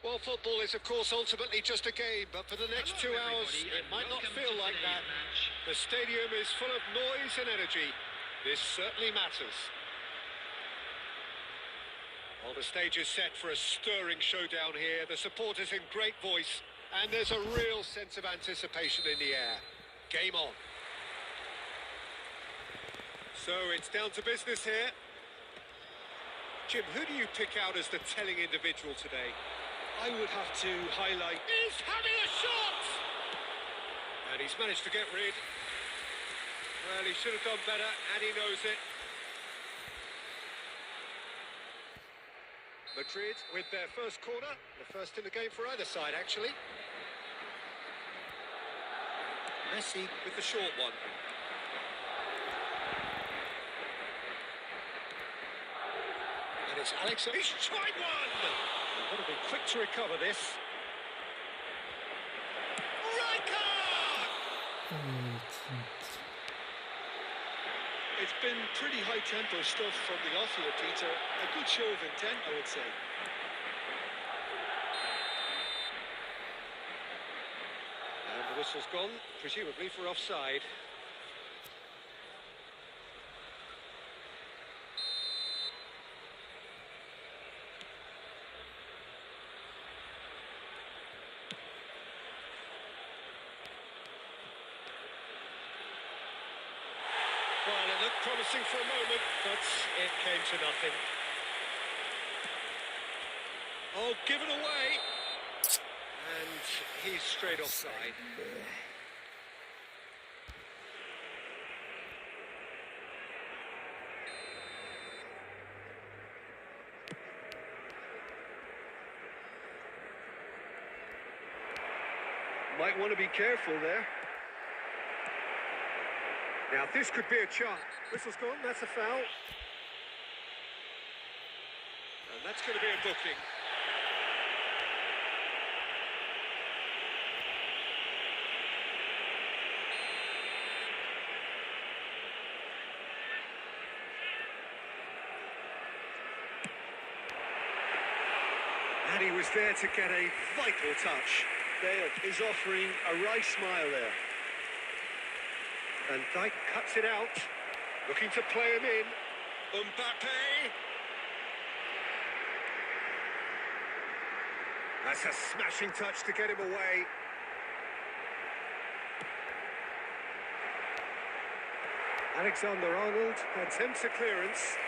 Well, football is, of course, ultimately just a game, but for the next 2 hours, it might not feel like that. The stadium is full of noise and energy. This certainly matters. Well, the stage is set for a stirring showdown here. The supporters in great voice, and there's a real sense of anticipation in the air. Game on. So it's down to business here. Jim, who do you pick out as the telling individual today? I would have to highlight... He's having a shot! And he's managed to get rid. Well, he should have done better, and he knows it. Madrid with their first corner. The first in the game for either side, actually. Messi with the short one. And it's Alex. He's tried one! Got to be quick to recover this. It's been pretty high-tempo stuff from the off here, Peter. A good show of intent, I would say. And the whistle's gone, presumably for offside. Well, it looked promising for a moment, but it came to nothing. Oh, given away. And he's straight offside. Might want to be careful there. Now, this could be a chance. Whistle's gone, that's a foul. And that's going to be a booking. And he was there to get a vital touch. Dale is offering a wry smile there. And Dyke cuts it out, looking to play him in. Mbappe! That's a smashing touch to get him away. Alexander-Arnold attempts a clearance.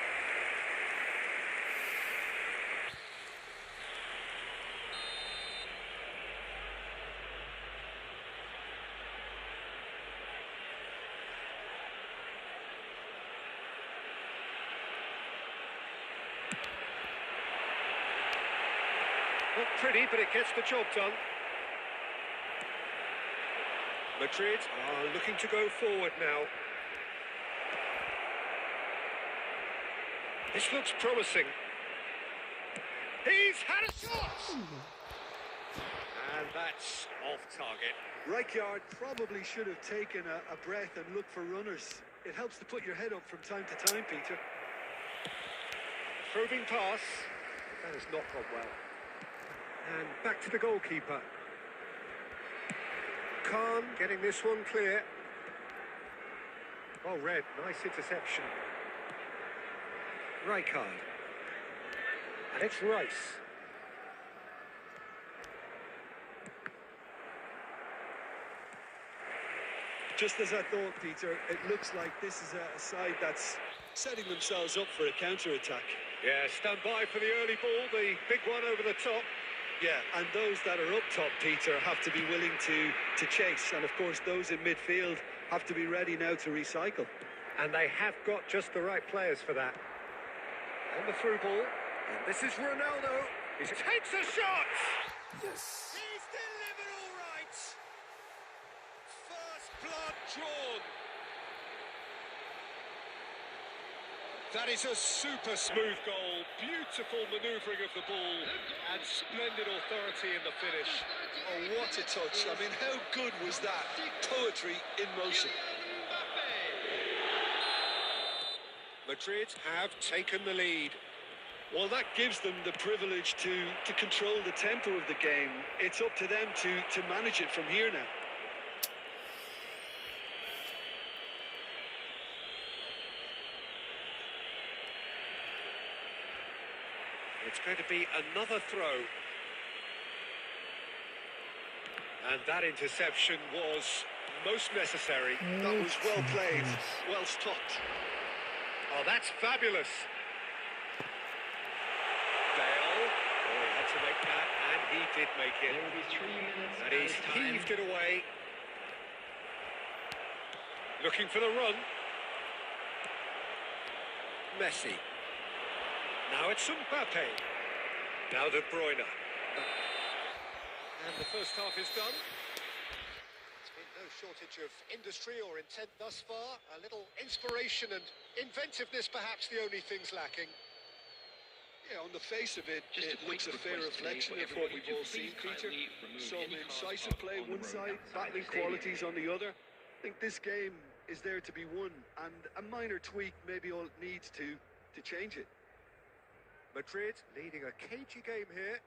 Not pretty, but it gets the job done. Madrid are looking to go forward now. This looks promising. He's had a shot! And that's off target. Rijkaard probably should have taken a breath and looked for runners. It helps to put your head up from time to time, Peter. Probing pass. That has not gone well. And back to the goalkeeper. Khan getting this one clear. Oh, Red, nice interception. Rijkaard. And it's Rice. Just as I thought, Peter, it looks like this is a side that's setting themselves up for a counter-attack. Yeah, stand by for the early ball, the big one over the top. Yeah, and those that are up top, Peter, have to be willing to chase. And, of course, those in midfield have to be ready now to recycle. And they have got just the right players for that. And the through ball. And this is Ronaldo. He takes a shot! Yes! He's delivered all right! First blood drawn. That is a super smooth goal. Beautiful manoeuvring of the ball and splendid authority in the finish. Oh, what a touch. I mean, how good was that? Poetry in motion. Madrid have taken the lead. Well, that gives them the privilege to control the tempo of the game. It's up to them to manage it from here now. It's going to be another throw. And that interception was most necessary. That was well played, well stopped. Oh, that's fabulous. Bale, oh, he had to make that, and he did make it. There will be 3 minutes. And he's heaved it away. Looking for the run. Messi. Now it's Mbappe. Now De Bruyne. And the first half is done. There's been no shortage of industry or intent thus far. A little inspiration and inventiveness, perhaps the only things lacking. Yeah, on the face of it, Just it a looks a quick fair request reflection today of for what everybody we've all to seen, please Peter. kindly remove Some any cars incisive parked play on the one road side, outside battling the stadium. qualities on the other. I think this game is there to be won, and a minor tweak maybe all it needs to change it. Madrid leading a cagey game here.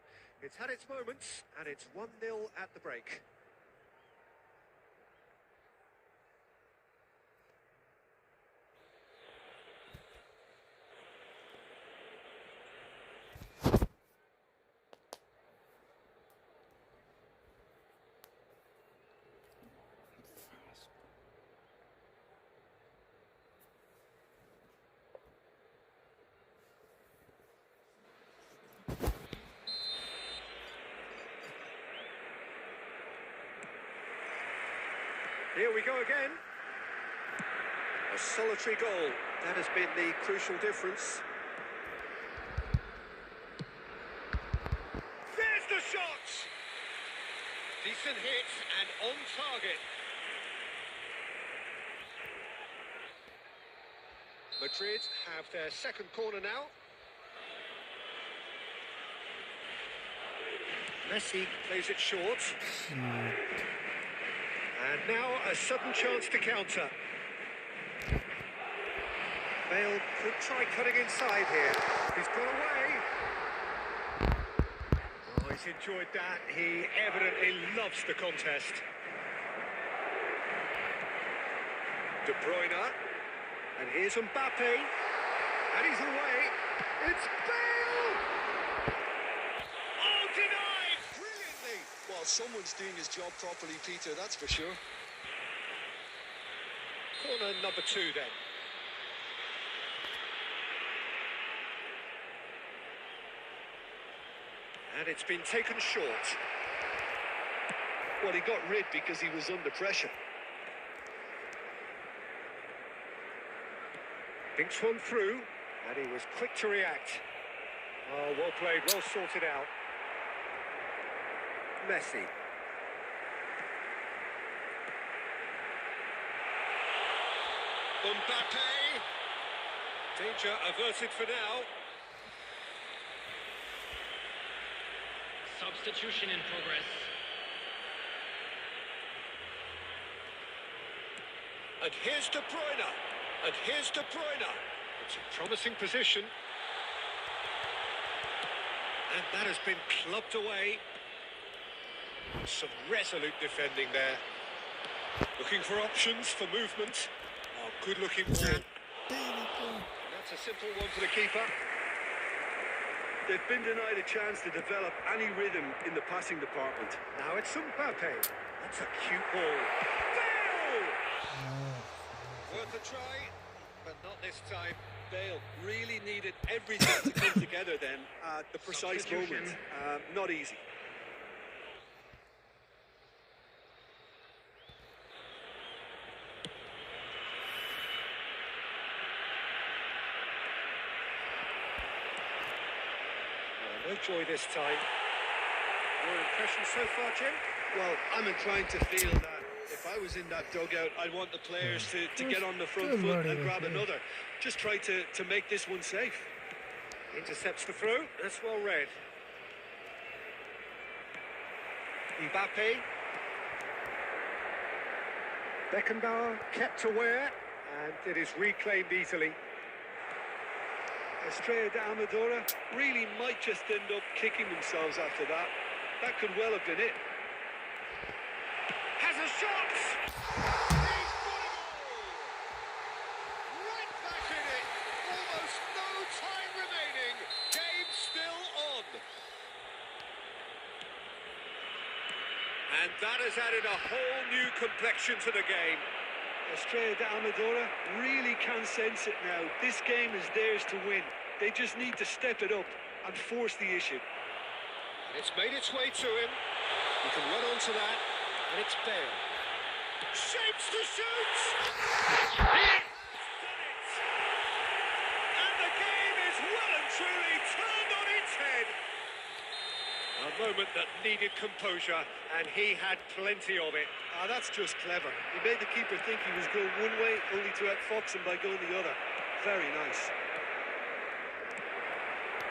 It's had its moments, and it's 1-0 at the break. Here we go again. A solitary goal. That has been the crucial difference. There's the shot! Decent hit and on target. Madrid have their second corner now. Messi plays it short. And now a sudden chance to counter. Bale could try cutting inside here. He's got away. Oh, he's enjoyed that. He evidently loves the contest. De Bruyne. And here's Mbappe. And he's away. It's Bale! Oh, denied! Brilliantly! Well, someone's doing his job properly, Peter, that's for sure. Corner number 2 then. And it's been taken short. Well, he got rid because he was under pressure. Thinks one through, and he was quick to react. Oh, well played, well sorted out. Messi. Mbappe. Danger averted for now. Substitution in progress. And here's De Bruyne. And here's De Bruyne. It's a promising position. And that has been clubbed away. Some resolute defending there. Looking for options for movement. Oh, good looking ball. That's a simple one for the keeper. They've been denied a chance to develop any rhythm in the passing department. Now it's Mbappe. That's a cute ball. Bale! Worth a try, but not this time. Bale really needed everything to come together then at the precise moment. Not easy. No joy this time. Your impression so far, Jim? Well, I'm inclined to feel that if I was in that dugout, I'd want the players to get on the front foot and grab another. Just try to make this one safe. Intercepts the throw. That's well read. Mbappe. Beckenbauer kept aware, and it is reclaimed easily. Estrella de Amadora really might just end up kicking themselves after that. That could well have been it. Has a shot! He's got it all! Right back in it! Almost no time remaining. Game still on. And that has added a whole new complexion to the game. Estrella de Amadora really can sense it now. This game is theirs to win. They just need to step it up and force the issue. It's made its way to him. He can run onto that, and it's Bale. Shapes to shoot! Has done it! And the game is well and truly turned on its head. A moment that needed composure, and he had plenty of it. That's just clever. He made the keeper think he was going one way, only to outfox him by going the other. Very nice.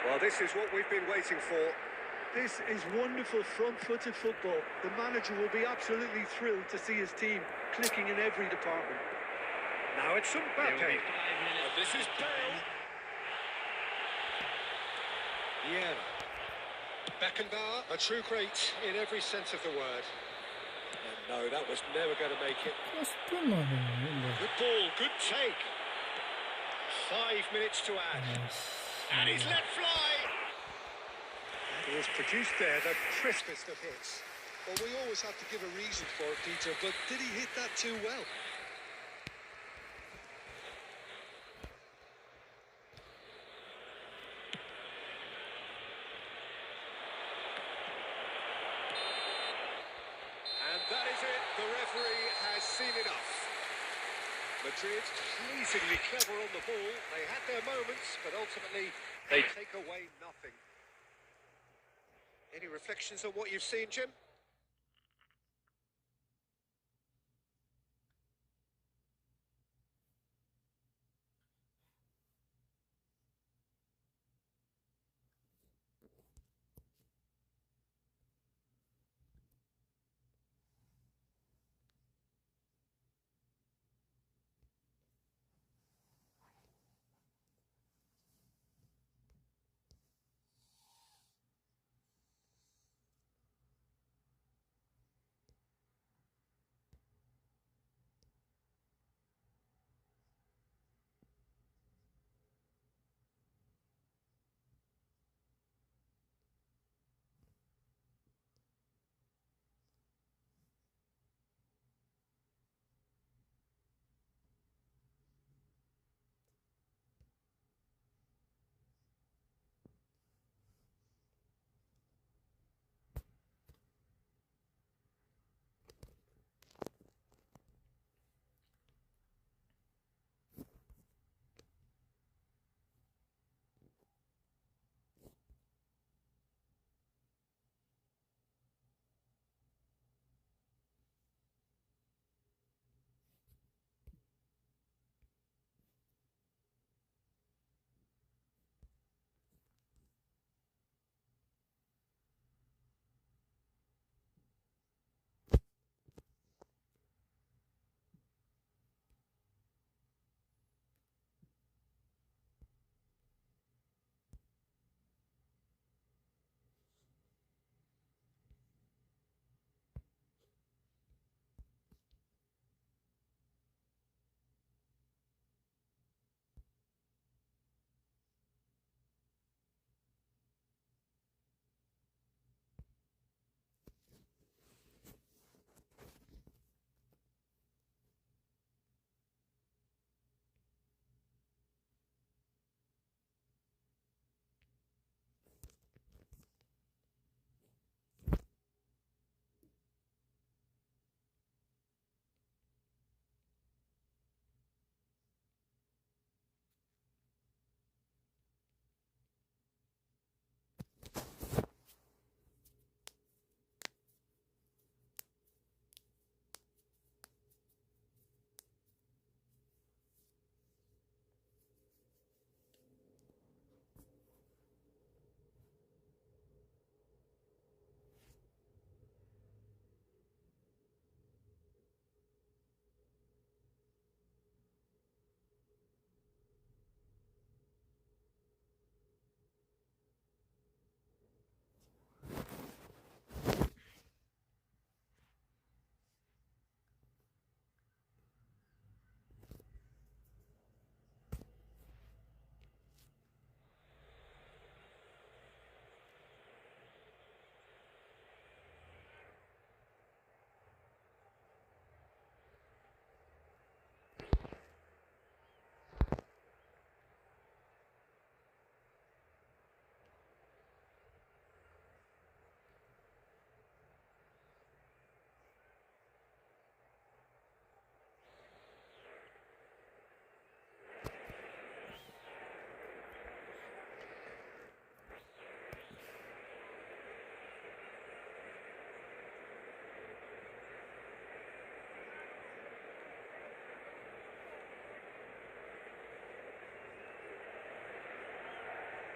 Well, this is what we've been waiting for. This is wonderful front-footed football. The manager will be absolutely thrilled to see his team clicking in every department. Now it's Mbappe. And this is Bale. Yeah. Beckenbauer, a true great in every sense of the word. And no, that was never going to make it. Good ball, good take. 5 minutes to add. And he's let fly. And he has produced there the crispest of hits. Well, we always have to give a reason for it, Peter, but did he hit that too well? And that is it. The referee has seen enough. Madrid pleasingly clever on the ball. They had their moments, but ultimately they take away nothing. Any reflections on what you've seen, Jim?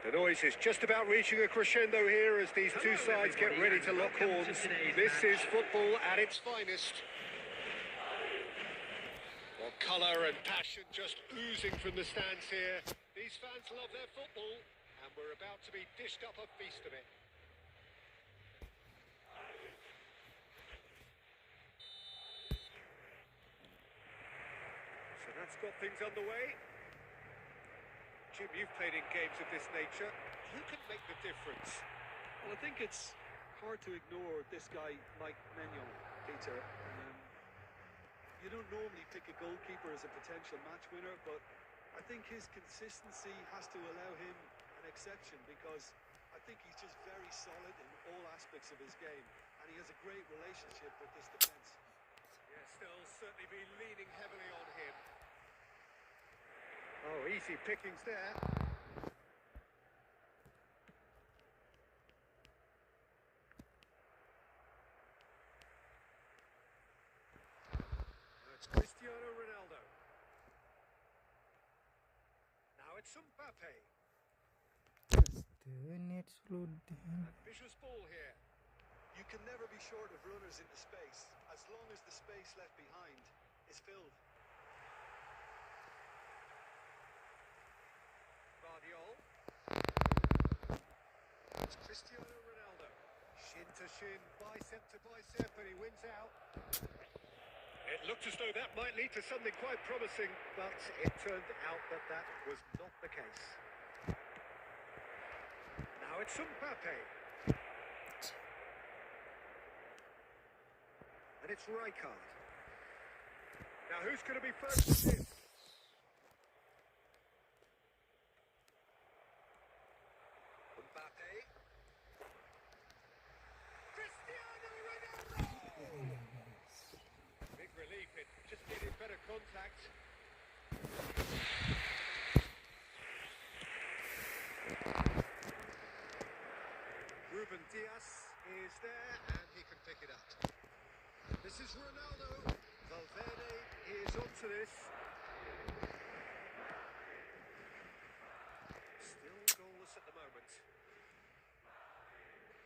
The noise is just about reaching a crescendo here as these two sides get ready to lock horns. This is football at its finest. Well, colour and passion just oozing from the stands here. These fans love their football, and we're about to be dished up a feast of it. So that's got things underway. Jim, you've played in games of this nature. Who can make the difference? Well, I think it's hard to ignore this guy, Mike Maignan, Peter. You don't normally pick a goalkeeper as a potential match winner, but I think his consistency has to allow him an exception, because I think he's just very solid in all aspects of his game, and he has a great relationship with this defence. Yes, they'll certainly be leaning heavily on him. Oh, easy pickings there. It's Cristiano Ronaldo. Now it's Mbappe. Ambitious ball here. You can never be short of runners into space, as long as the space left behind is filled. It's Cristiano Ronaldo. Shin to shin, bicep to bicep, and he wins out. It looked as though that might lead to something quite promising, but it turned out that that was not the case. Now it's Mbappe. And it's Rijkaard. Now who's going to be first with this? Mbappe. Cristiano Ronaldo! Big relief, it just needed better contact. Ruben Dias is there and he can pick it up. This is Ronaldo. Valverde is onto this. Still goalless at the moment.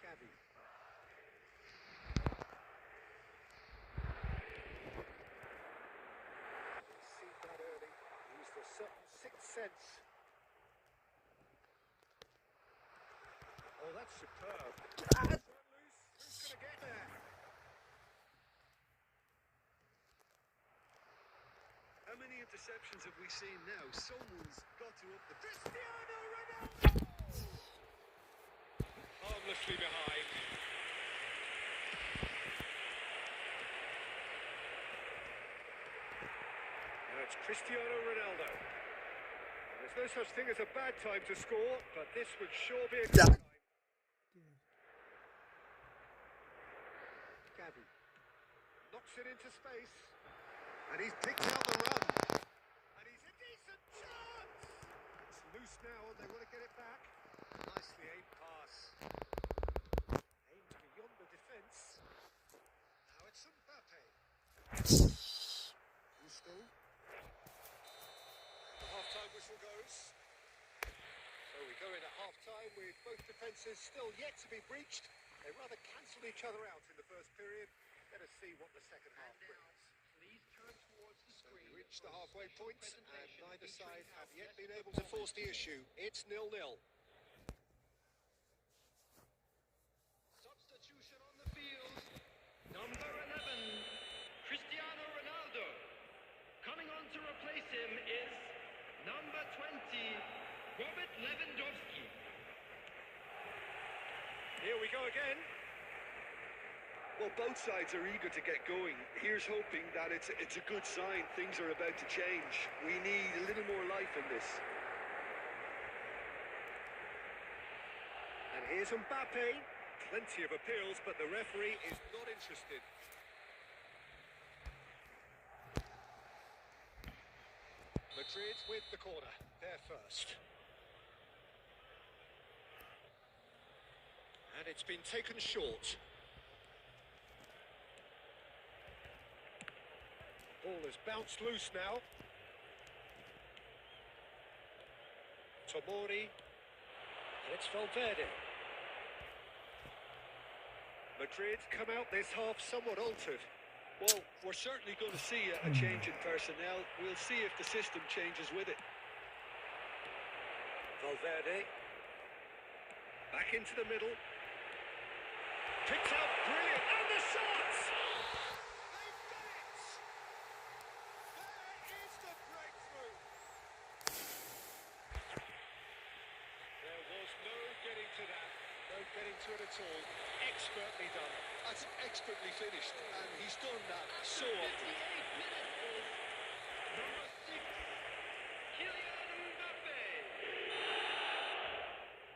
Gavi. See that early. Used a certain sixth sense. Oh, that's superb. Who's going to get there? How many interceptions have we seen now? Someone's got to up the... Cristiano Ronaldo! Harmlessly behind. Now it's Cristiano Ronaldo. There's no such thing as a bad time to score, but this would sure be a good time. Gavi knocks it into space. And he's picked out the run. And he's a decent chance. It's loose now and they want to get it back. Nicely aimed pass. Aimed beyond the defence. Now it's Mbappe. Gusto. The half-time whistle goes. So we go in at half-time with both defences still yet to be breached. They rather cancelled each other out in the first period. Let us see what the second half brings. Reached the halfway point, and neither side have yet been able to force the issue. It's 0-0. Substitution on the field. Number 11, Cristiano Ronaldo. Coming on to replace him is number 20, Robert Lewandowski. Here we go again. Well, both sides are eager to get going. Here's hoping that it's a good sign. Things are about to change. We need a little more life in this. And here's Mbappe. Plenty of appeals, but the referee is not interested. Madrid with the corner. They're first. And it's been taken short. Ball has bounced loose now. Tomori. It's Valverde. Madrid come out this half somewhat altered. Well, we're certainly going to see a change in personnel. We'll see if the system changes with it. Valverde. Back into the middle. Picked out brilliant. And the shots! They've done it! There is the breakthrough. There was no getting to that. No getting to it at all. Expertly done. That's expertly finished, and he's done that so often. 58 minutes is number 6, Kylian Mbappe.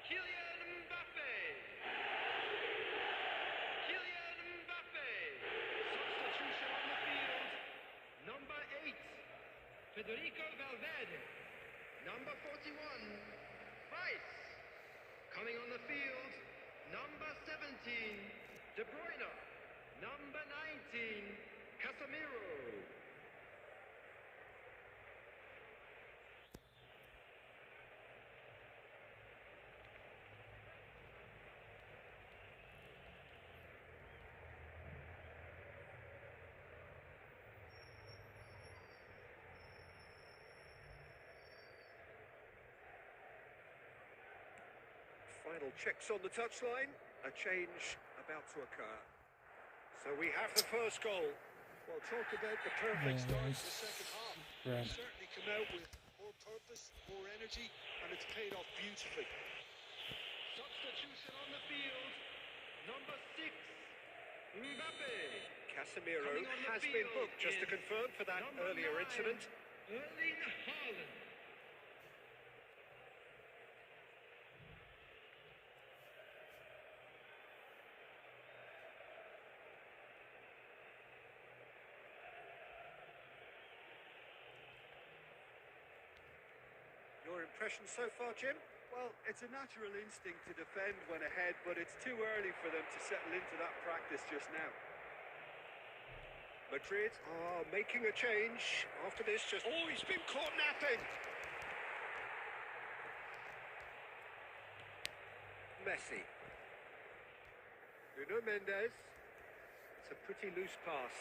Kylian Mbappe. Kylian Mbappe. Substitution on the field. Number 8, Federico Valverde. Number 41, Rice. Coming on the field, number 17, De Bruyne. Number 19, Casemiro. Final checks on the touchline. A change about to occur. So we have the first goal. Well, talk about the perfect start to the second half. He's certainly come out with more purpose, more energy, and it's paid off beautifully. Substitution on the field, number 6, Mbappe. Casemiro Coming on the has been field booked, just to is confirm, for that number earlier 9, incident. Erling Haaland. Your impression so far, Jim? Well, it's a natural instinct to defend when ahead, but it's too early for them to settle into that practice just now. Madrid are making a change after this. Oh, he's been caught napping. Messi. Nuno Mendes. It's a pretty loose pass.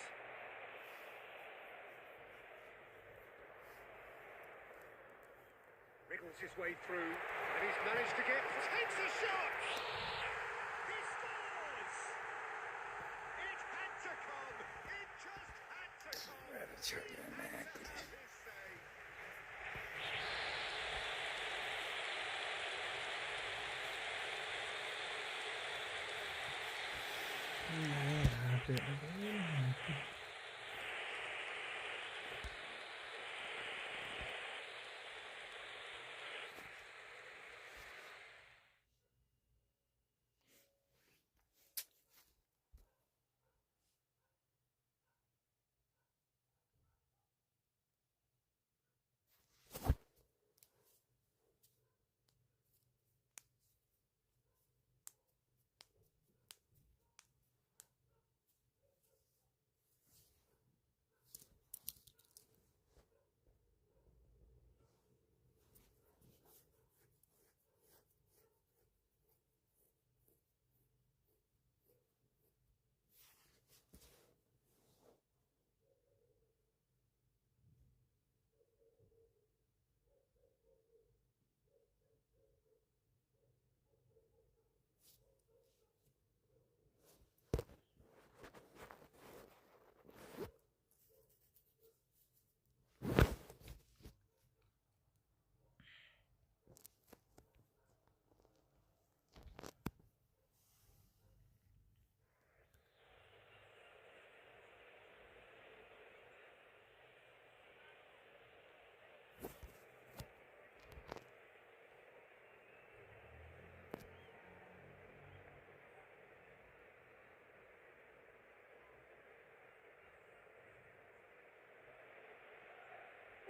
Wriggles his way through, and he's managed to takes a shot! He scores! It had to come! It just had to come!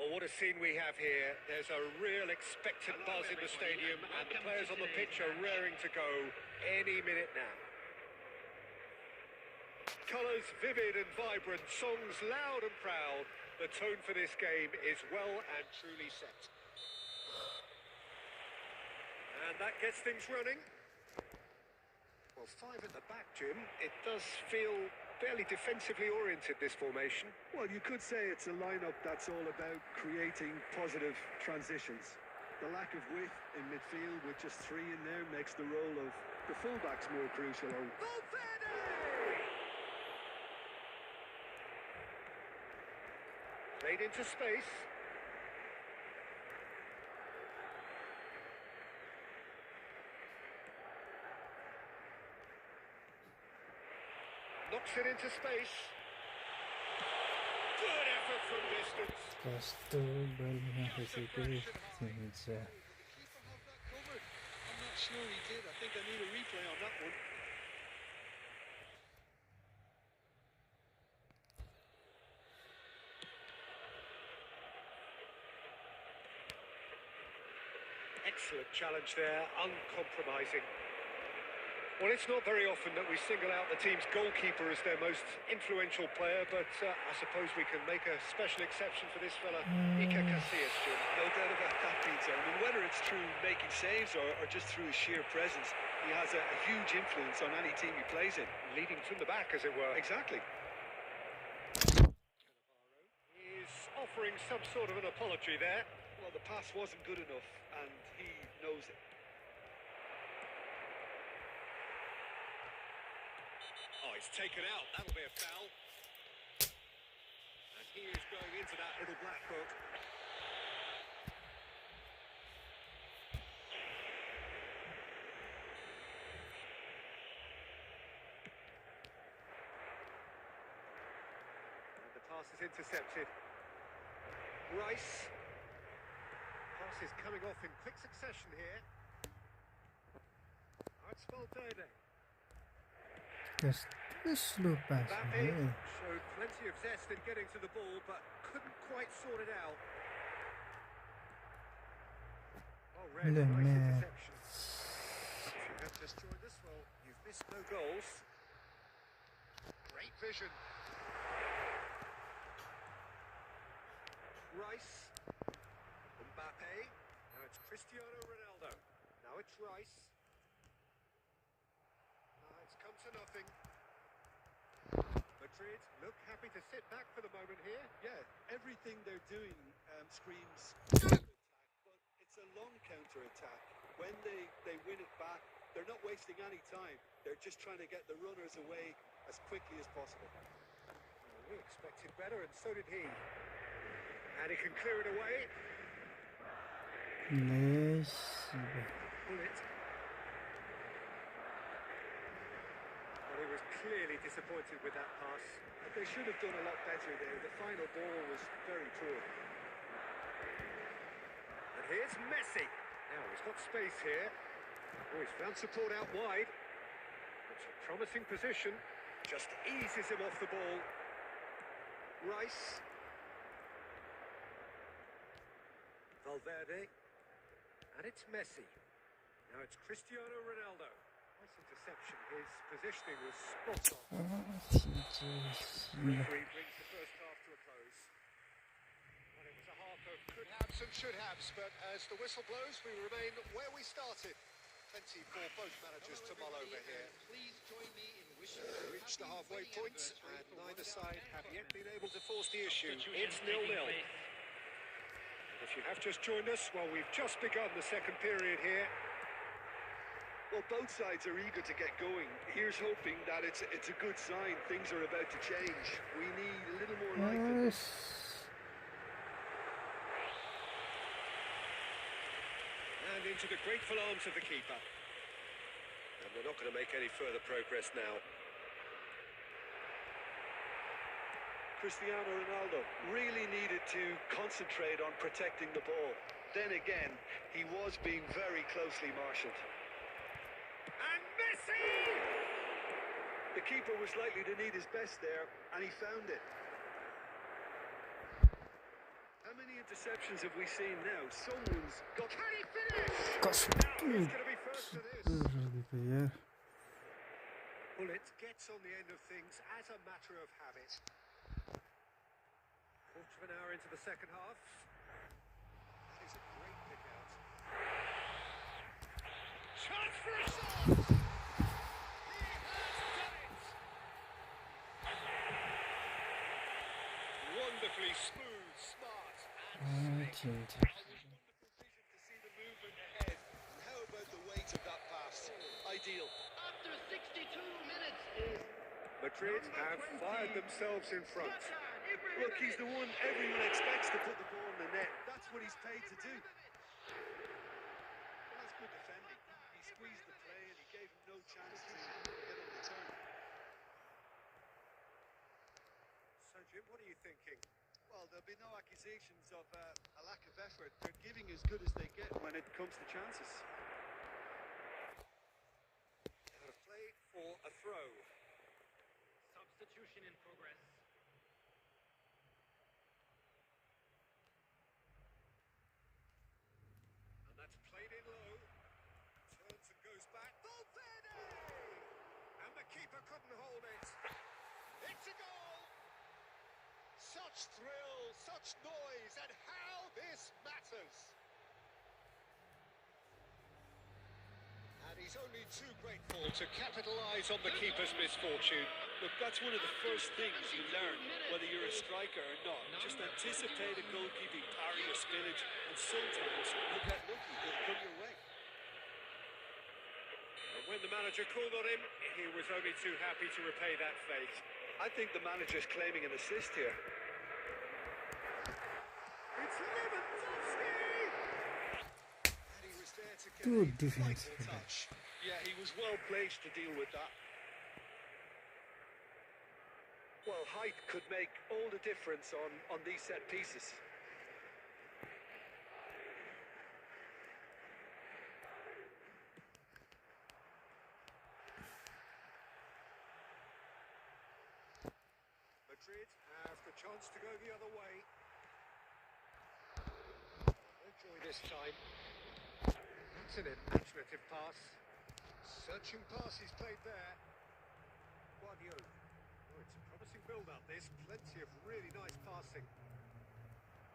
Well, what a scene we have here. There's a real expectant buzz in the stadium, and the players on the pitch are raring to go any minute now. Colours vivid and vibrant, songs loud and proud. The tone for this game is well and truly set. And And that gets things running. Well, 5 at the back, Jim. It does feel fairly defensively oriented, this formation. Well, you could say it's a lineup that's all about creating positive transitions. The lack of width in midfield with just 3 in there makes the role of the fullbacks more crucial. Played into space. Knocks it into space. Good effort from distance. Just बढ़िया किसी के से I'm not sure he did. I think I need a replay on that one. Excellent challenge there, uncompromising. Well, it's not very often that we single out the team's goalkeeper as their most influential player, but I suppose we can make a special exception for this fella, Iker Casillas, Jim. No doubt about that, Peter. I mean, whether it's through making saves or just through his sheer presence, he has a huge influence on any team he plays in. Leading from the back, as it were. Exactly. He's offering some sort of an apology there. Well, the pass wasn't good enough, and he knows it. Oh, he's taken out. That'll be a foul. And he is going into that little black book. And the pass is intercepted. Rice. Pass is coming off in quick succession here. Oh, it's Valverde. Just a slow pass. Mbappe showed plenty of zest in getting to the ball, but couldn't quite sort it out. Oh, Red, No, nice man. interception. If you have just joined us, well, you've missed no goals. Great vision. Rice. Mbappe. Now it's Cristiano Ronaldo. Now it's Rice. It's come to nothing. Madrid look happy to sit back for the moment here. Yeah, everything they're doing screams counter-attack, but it's a long counter-attack. When they win it back, they're not wasting any time. They're just trying to get the runners away as quickly as possible. Well, we expected better, and so did he. And he can clear it away. Nice. Bullet. Well, he was clearly disappointed with that pass. They should have done a lot better there. The final ball was very poor. And here's Messi. Now he's got space here. Oh, he's found support out wide. It's a promising position. Just eases him off the ball. Rice. Valverde. And it's Messi. Now it's Cristiano Ronaldo. Nice interception. His positioning was spot on. Referee brings the first half to a close. And it was a half of could-haves and should-haves, but as the whistle blows, we remain where we started. Plenty for both managers to mull over here. Please join me in wishing Reached the halfway point, and neither side have yet been able to force the issue. It's 0-0. If you have just joined us, well, we've just begun the second period here. Well, both sides are eager to get going. Here's hoping that it's a good sign. Things are about to change. We need a little more life in this. And into the grateful arms of the keeper. And we're not going to make any further progress now. Cristiano Ronaldo really needed to concentrate on protecting the ball. Then again, he was being very closely marshalled. And Messi! The keeper was likely to need his best there, and he found it. How many interceptions have we seen now? Someone's got... Can he finish? Gosh, He's going to be first to this. yeah. Bullet gets on the end of things as a matter of habit. Quarter of an hour into the second half. That is a great pick out. Wonderfully smooth, smart, and 진짜. Wonderful vision to see the movement ahead. And how about the weight of that pass? Ideal. After 62 minutes is Madrid Number have 20. fired themselves in front. Zlatan Look, he's the one everyone expects to put the ball in the net. That's what he's paid to do. Well, that's good defending. He squeezed the play and he gave him no chance to get on the turn. So, Jim, what are you thinking? Well, there'll be no accusations of a lack of effort. They're giving as good as they get when it comes to chances. Out of play for a throw. Substitution in progress. And that's played in low. Turns and goes back. Valverde! And the keeper couldn't hold it. It's a goal! Such thrill, such noise, and how this matters! And he's only too grateful to capitalise on the keeper's misfortune. Look, that's one of the first things you learn, whether you're a striker or not. Just anticipate a goalkeeping parry or spillage, and sometimes you'll get lucky. It'll come your way. And when the manager called on him, he was only too happy to repay that fate. I think the manager's claiming an assist here. It's Lewandowski! And he was there to get Good a defense. vital touch. Yeah, he was well placed to deal with that. Well, height could make all the difference on these set pieces. Madrid have the chance to go the other way. They'll join this time. That's an imaginative pass. Searching pass he's played there. Guardiola. Oh, it's a promising build-up. There's plenty of really nice passing.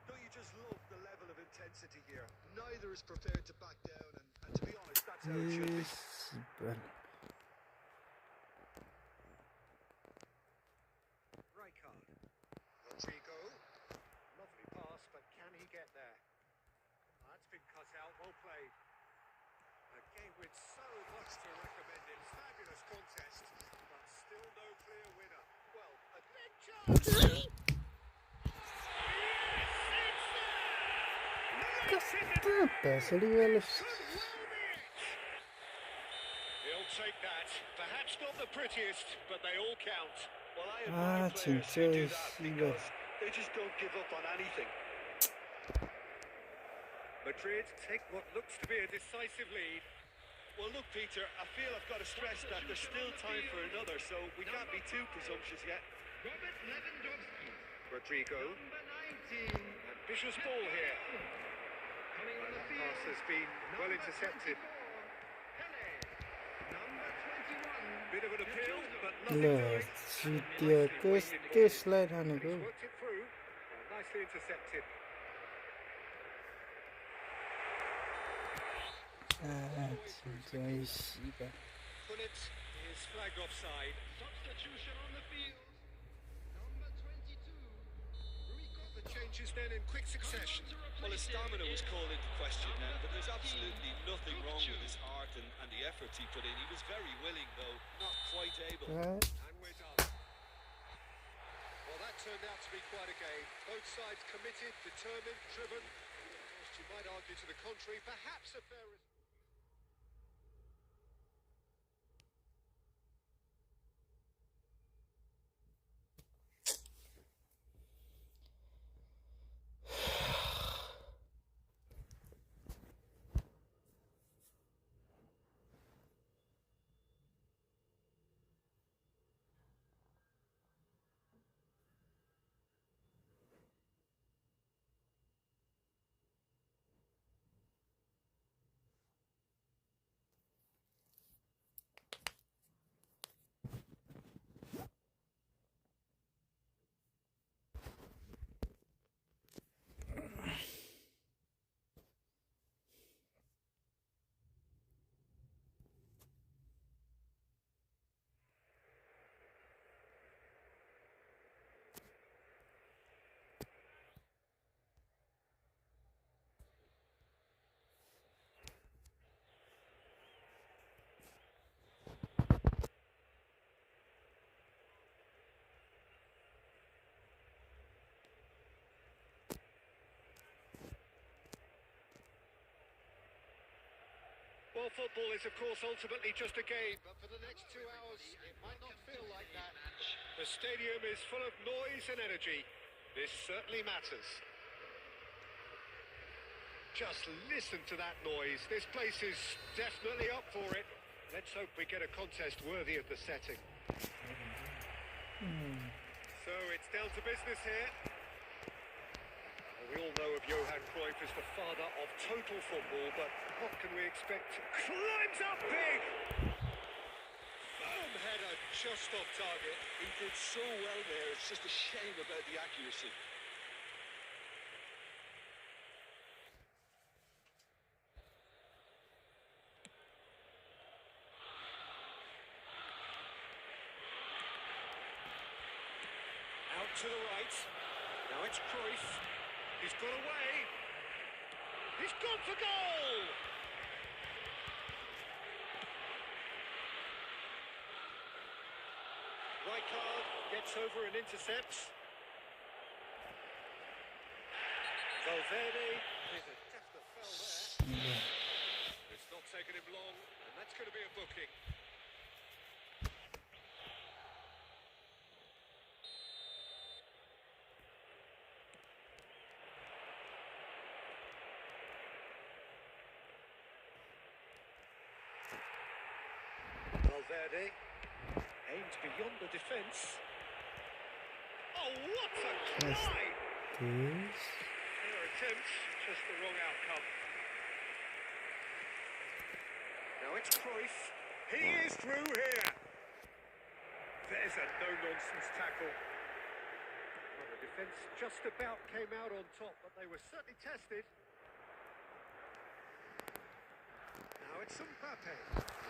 Don't you just love the level of intensity here? Neither is prepared to back down, and to be honest, that's how it should be. Well, Rijkaard. Rodrigo. Lovely pass, but can he get there? That's been cut out. Well played. A game with so much to recommend it. Fabulous contest, but still no clear winner. Well, a big chance. Tappas oli vielä... He'll take that. Perhaps not the prettiest, but they all count. Well, I admire players who 진짜 do that 씨발. because they just don't give up on anything. Madrid take what looks to be a decisive lead. Well, look, Peter, I feel I've got to stress that there's still time for another, so we can't be too presumptuous yet. Robert Lewandowski. Rodrigo. Number 19. Ambitious ball here. Coming on the That field. pass has been well Number intercepted. 24, Pele. Number 21. Bit of an appeal, but لا nothing doing. سيتيا تسلايد He's هنقول worked it through. Nicely intercepted. 진짜 씨발. Bullet is flagged offside. Substitution on the field. Number 22. Rico. The changes then in quick succession. Well, his stamina was called into question then, but there's absolutely nothing wrong with his heart and the efforts he put in. He was very willing, though not quite able. Right. And we're done. Well, that turned out to be quite a game. Both sides committed, determined, driven. Of course, you might argue to the contrary. Perhaps a fair result. Well, football is, of course, ultimately just a game, but for the next 2 hours, it might not feel like that. The stadium is full of noise and energy. This certainly matters. Just listen to that noise. This place is definitely up for it. Let's hope we get a contest worthy of the setting. So it's down to business here. We all know of Johan Cruyff as the father of total football, but what can we expect? Climbs up big! Firm header just off target. He did so well there, it's just a shame about the accuracy. Out to the right. Now it's Cruyff. He's got away. He's gone for goal! Rijkaard gets over and intercepts. Valverde, there's a definite foul there. It's not taken him long, and that's going to be a booking. Valverde aimed beyond the defence. Oh, what a try! Their attempt, just the wrong outcome. Now it's Cruyff. He is through here. There's a no-nonsense tackle. Well, the defence just about came out on top, but they were certainly tested. Now it's Mbappe.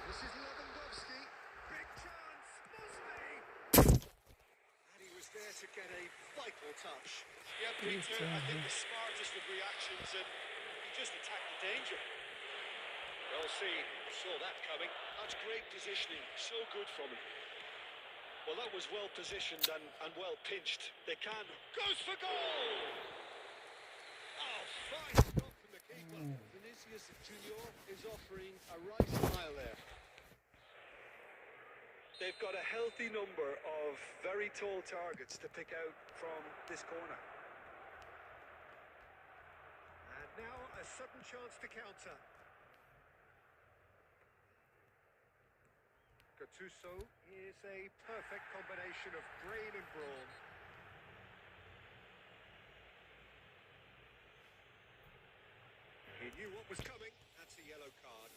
This is Lewandowski. Big chance. Must be. And he was there to get a vital touch. Yeah, Peter, I think the smartest of reactions, and he just attacked the danger. Well seen. Saw that coming. That's great positioning, so good from him. Well, that was well positioned and well pinched. They can. Goes for goal! Oh, fine stop from the keeper. Vinicius Junior is offering a right smile there. They've got a healthy number of very tall targets to pick out from this corner. And now a sudden chance to counter. Gattuso is a perfect combination of brain and brawn. He knew what was coming. That's a yellow card.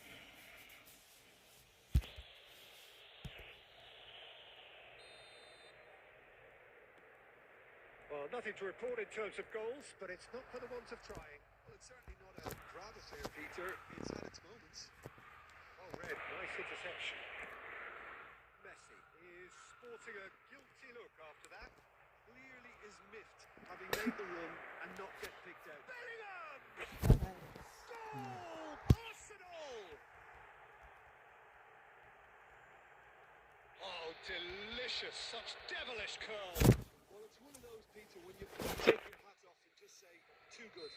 Well, nothing to report in terms of goals, but it's not for the want of trying. Well, it's certainly not a grab affair, Peter. It's had its moments. Oh, Red, nice interception. Messi is sporting a guilty look after that. Clearly is miffed, having made the run and not get picked out. Bellingham! Goal! Arsenal! Oh, delicious. Such devilish curl. Well, it's one of those, Peter, when you take your hat off and just say, too good.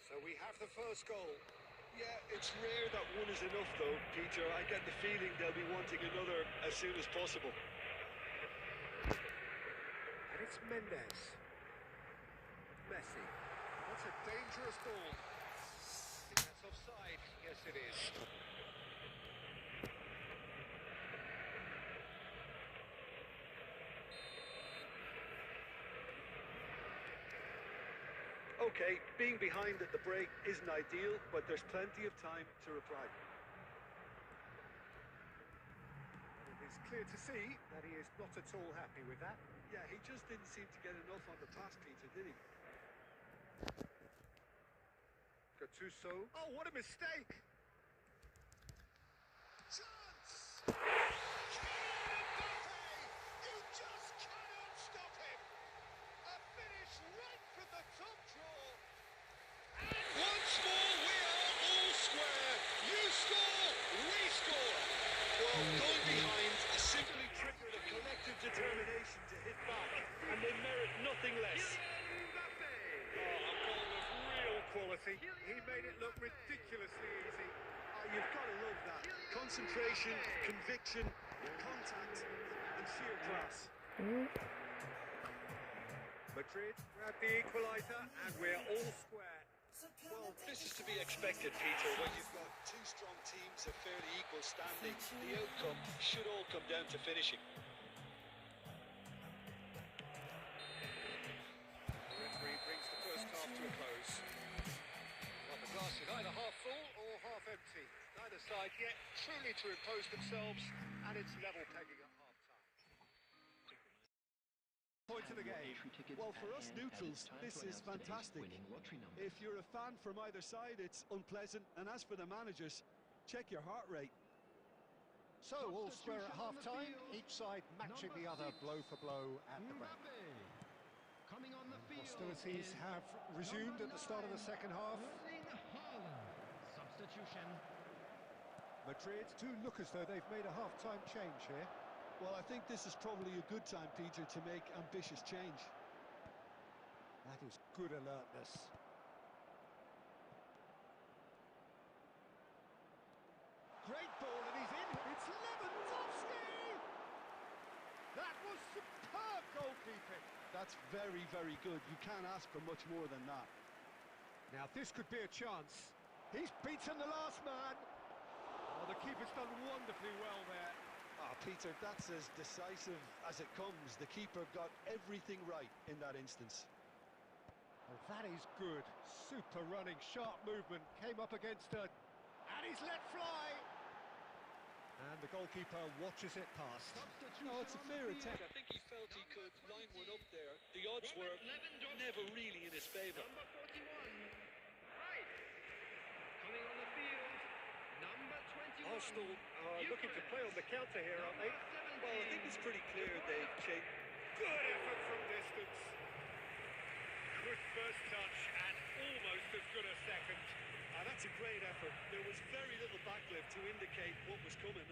So we have the first goal. Yeah, it's rare that one is enough, though, Peter. I get the feeling they'll be wanting another as soon as possible. And it's Mendes. Messi. That's a dangerous ball. I think that's offside. Yes, it is. Okay, being behind at the break isn't ideal, but there's plenty of time to reply. It is clear to see that he is not at all happy with that. Yeah, he just didn't seem to get enough on the pass, Peter, did he? Gattuso. Oh, what a mistake! Chance! You just cannot stop him! A finish right from the top draw! And once more we are all square! You score, we score! Well, going behind has simply triggered a collective determination to hit back, and they merit nothing less. Oh, a goal of real quality. penalty. He made it look ridiculously easy. You've got to love that. Concentration, conviction, contact, and sheer class. Madrid grabbed the equaliser, and we're all square. Well, this is to be expected, Peter. When you've got two strong teams of fairly equal standing, the outcome should all come down to finishing. The referee brings the first half to a close. Well, the glass is either half full or half empty. Neither side yet truly to impose themselves, and it's level pegging at half-time. Point of the game. Well, for us neutrals, this is fantastic. If you're a fan from either side, it's unpleasant. And as for the managers, check your heart rate. So, all square at half-time, each side matching the other blow for blow at the break. Coming on the field. Hostilities have resumed at the start of the second half. Substitution. Madrid do look as though they've made a half-time change here. Well, I think this is probably a good time, Peter, to make ambitious change. That is good alertness. Great ball, and he's in. It's Lewandowski! That was superb goalkeeping. That's very, very good. You can't ask for much more than that. Now, this could be a chance. He's beaten the last man. Oh, the keeper's done wonderfully well there. Peter, that's as decisive as it comes. The keeper got everything right in that instance. Oh, that is good. Super running, sharp movement. Came up against her, and he's let fly. And the goalkeeper watches it past. No, it's a fair attempt. I think he felt he could line one up there. The odds were never really in his favour. Number 41. Right. Coming on the field. Number 21. Arsenal are looking to play on the counter here, aren't they? Well, I think it's pretty clear they've changed. Good effort from distance. Good first touch and almost as good a second. That's a great effort. There was very little backlift to indicate what was coming.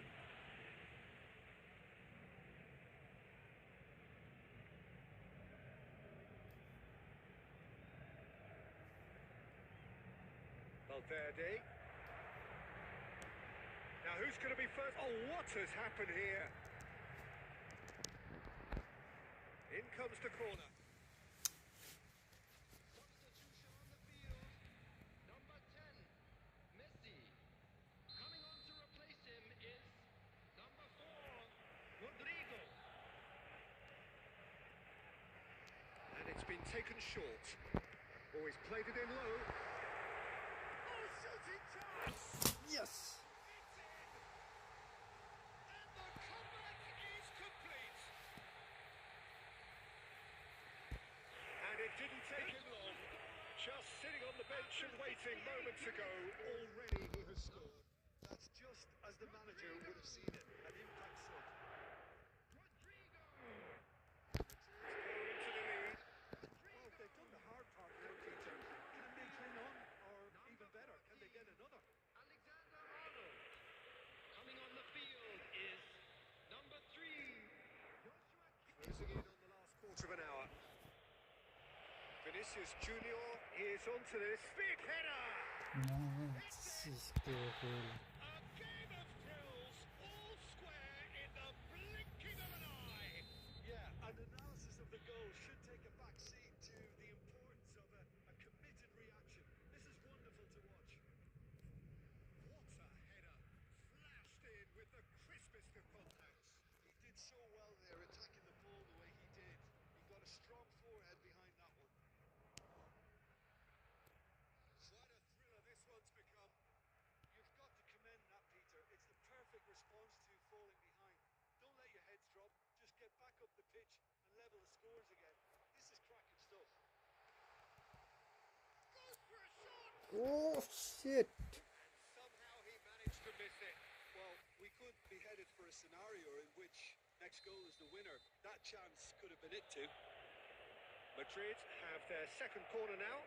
Valverde. Now who's going to be first? Oh, what has happened here? In comes the corner. Substitution on the field. Number 10. Messi. Coming on to replace him is number 4. Rodrigo. And it's been taken short. Oh, he's played it in low. Oh, shooting chance! Yes! Didn't take him long. Just sitting on the bench and waiting moments ago. Already he has scored. That's just as the manager would have seen it. An impact sub. Rodrigo. Go into the lead. Well, they've done the hard part now, Peter. Can they cling on? Or even better, can they get another? Alexander Arnold. Coming on the field is number 3. Joshua Closing in on the last quarter of an hour. Vinicius Junior is onto this. Big header! This is terrible. A game of thrills, all square in the blinking of an eye. Yeah, an analysis of the goal should take a back seat to the importance of a committed reaction. This is wonderful to watch. What a header! Flashed in with the crispest of contacts. He did so well there, attacking the ball the way he did. He got a strong forehead behind that one. What a thriller this one's become. You've got to commend that, Peter. It's the perfect response to falling behind. Don't let your heads drop. Just get back up the pitch and level the scores again. This is cracking stuff. Goes for a shot! Oh shit! And somehow he managed to miss it. Well, we could be headed for a scenario in which next goal is the winner. That chance could have been it too. Madrid have their second corner now.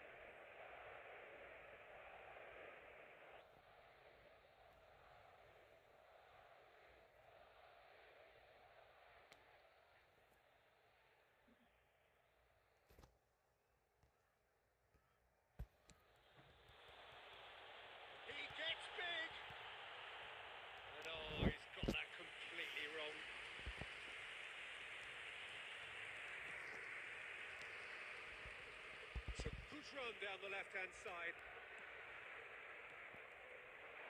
run down the left-hand side.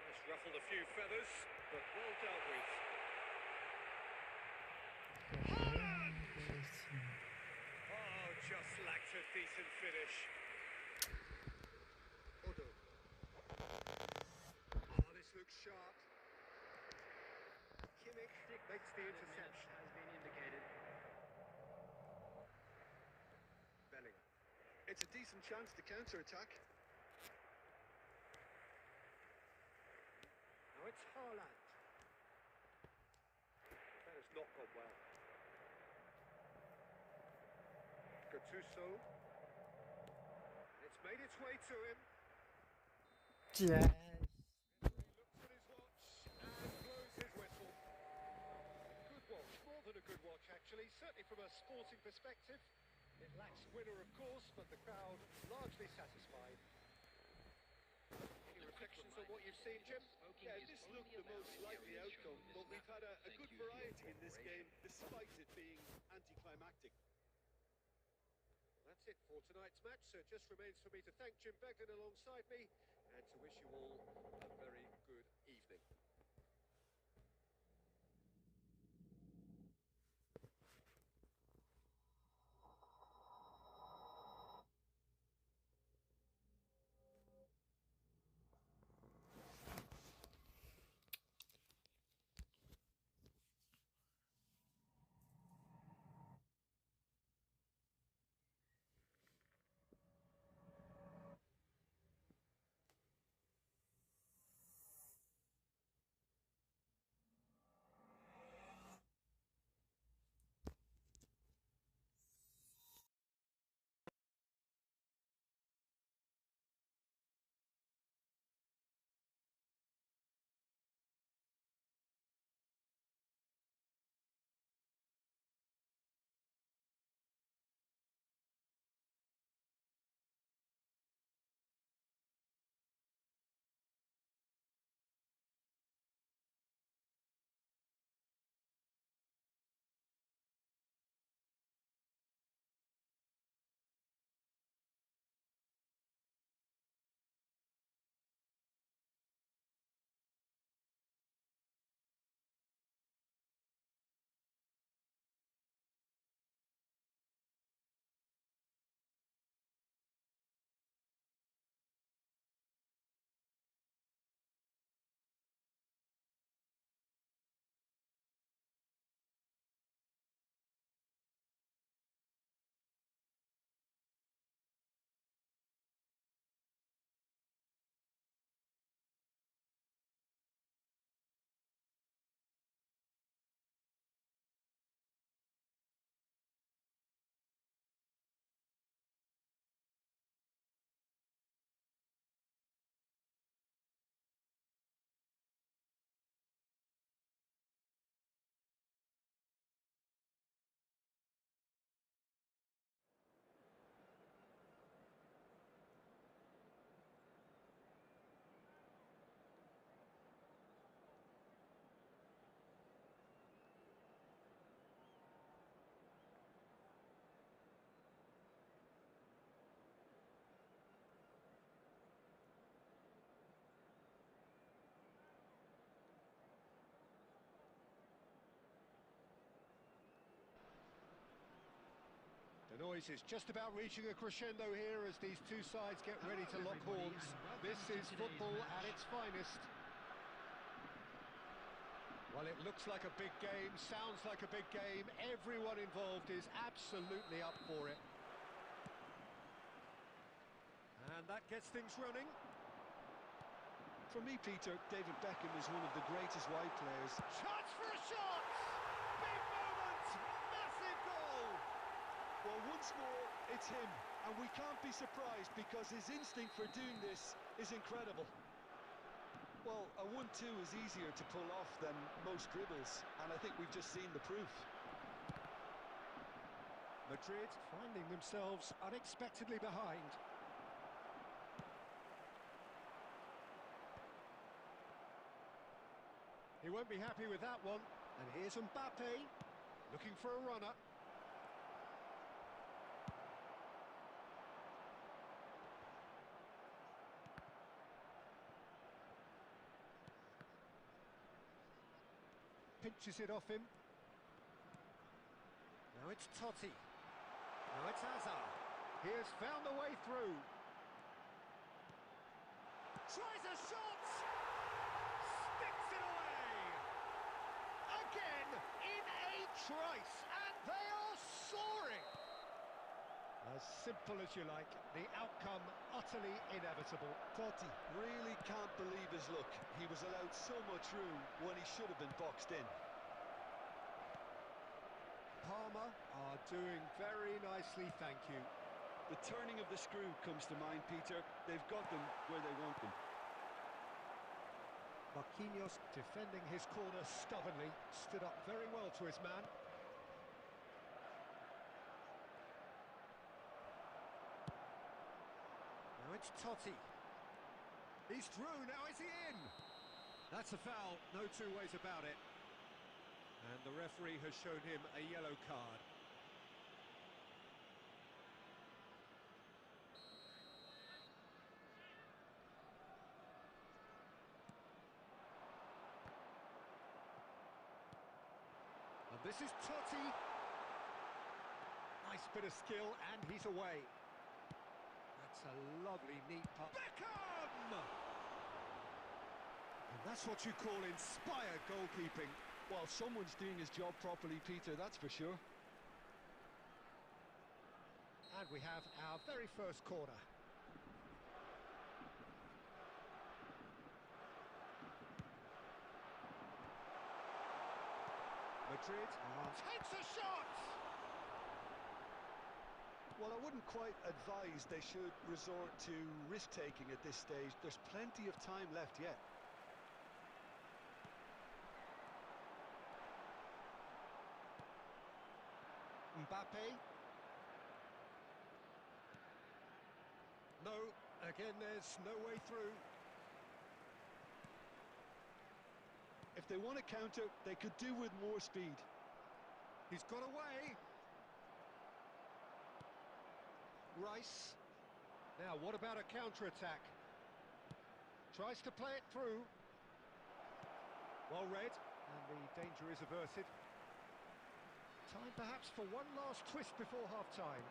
That's ruffled a few feathers, but well dealt with. Oh, just lacked a decent finish. Odo. Oh, this looks sharp. Kimmich makes the interception. Has been indicated. Bellingham. It's a decent chance to counter-attack. Now it's Haaland. That has not gone well. Gattuso. It's made its way to him. Yes. He looks at his watch and blows his whistle. Good watch, more than a good watch actually, certainly from a sporting perspective. It lacks winner of course, but the crowd largely satisfied. Any reflections on what you've seen, Jim? Yeah, this looked the most likely outcome, but we've had a good variety in this game, despite it being anticlimactic. That's it for tonight's match, so it just remains for me to thank Jim Begden alongside me and to wish you all a very good evening. The noise is just about reaching a crescendo here as these two sides get ready to lock horns. This is football at its finest. Well, it looks like a big game, sounds like a big game. Everyone involved is absolutely up for it. And that gets things running. For me, Peter, David Beckham is one of the greatest wide players. Chance for a shot! Big moment! Massive goal! Well, once more, it's him, and we can't be surprised because his instinct for doing this is incredible. Well, a 1-2 is easier to pull off than most dribbles, and I think we've just seen the proof. Madrid finding themselves unexpectedly behind. He won't be happy with that one. And here's Mbappe, looking for a runner. pinches it off him. Now it's Totti. Now it's Hazard. He has found the way through. Tries a shot! Sticks it away! Again, in a trice, and they are soaring! As simple as you like, the outcome utterly inevitable. Totti really can't believe his luck. He was allowed so much room when he should have been boxed in. Parma are doing very nicely, thank you. The turning of the screw comes to mind, Peter. They've got them where they want them. Marquinhos defending his corner stubbornly, stood up very well to his man. Now it's Totti. He's through, now is he in? That's a foul, no two ways about it. And the referee has shown him a yellow card. And this is Totti. Nice bit of skill, and he's away. That's a lovely, neat putt. Beckham! And that's what you call inspired goalkeeping. Well, someone's doing his job properly, Peter, that's for sure. And we have our very first corner. Madrid takes a shot! Well, I wouldn't quite advise they should resort to risk-taking at this stage. There's plenty of time left yet. Mbappe. No, again there's no way through. If they want to counter, they could do with more speed. He's got away. Rice. Now, what about a counter-attack? Tries to play it through. Well read, and the danger is averted. Time perhaps for one last twist before half-time.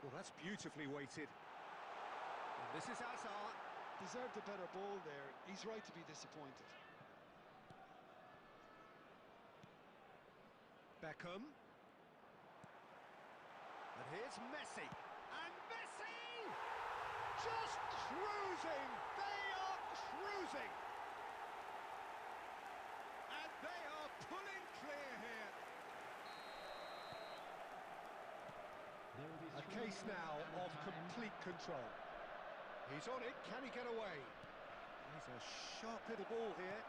Well, that's beautifully weighted. And this is Hazard. Deserved a better ball there. He's right to be disappointed. Beckham. And here's Messi. And Messi! Just cruising! They are cruising! And they are pulling clear here. A case now of complete control. He's on it, can he get away? There's a sharp little ball here.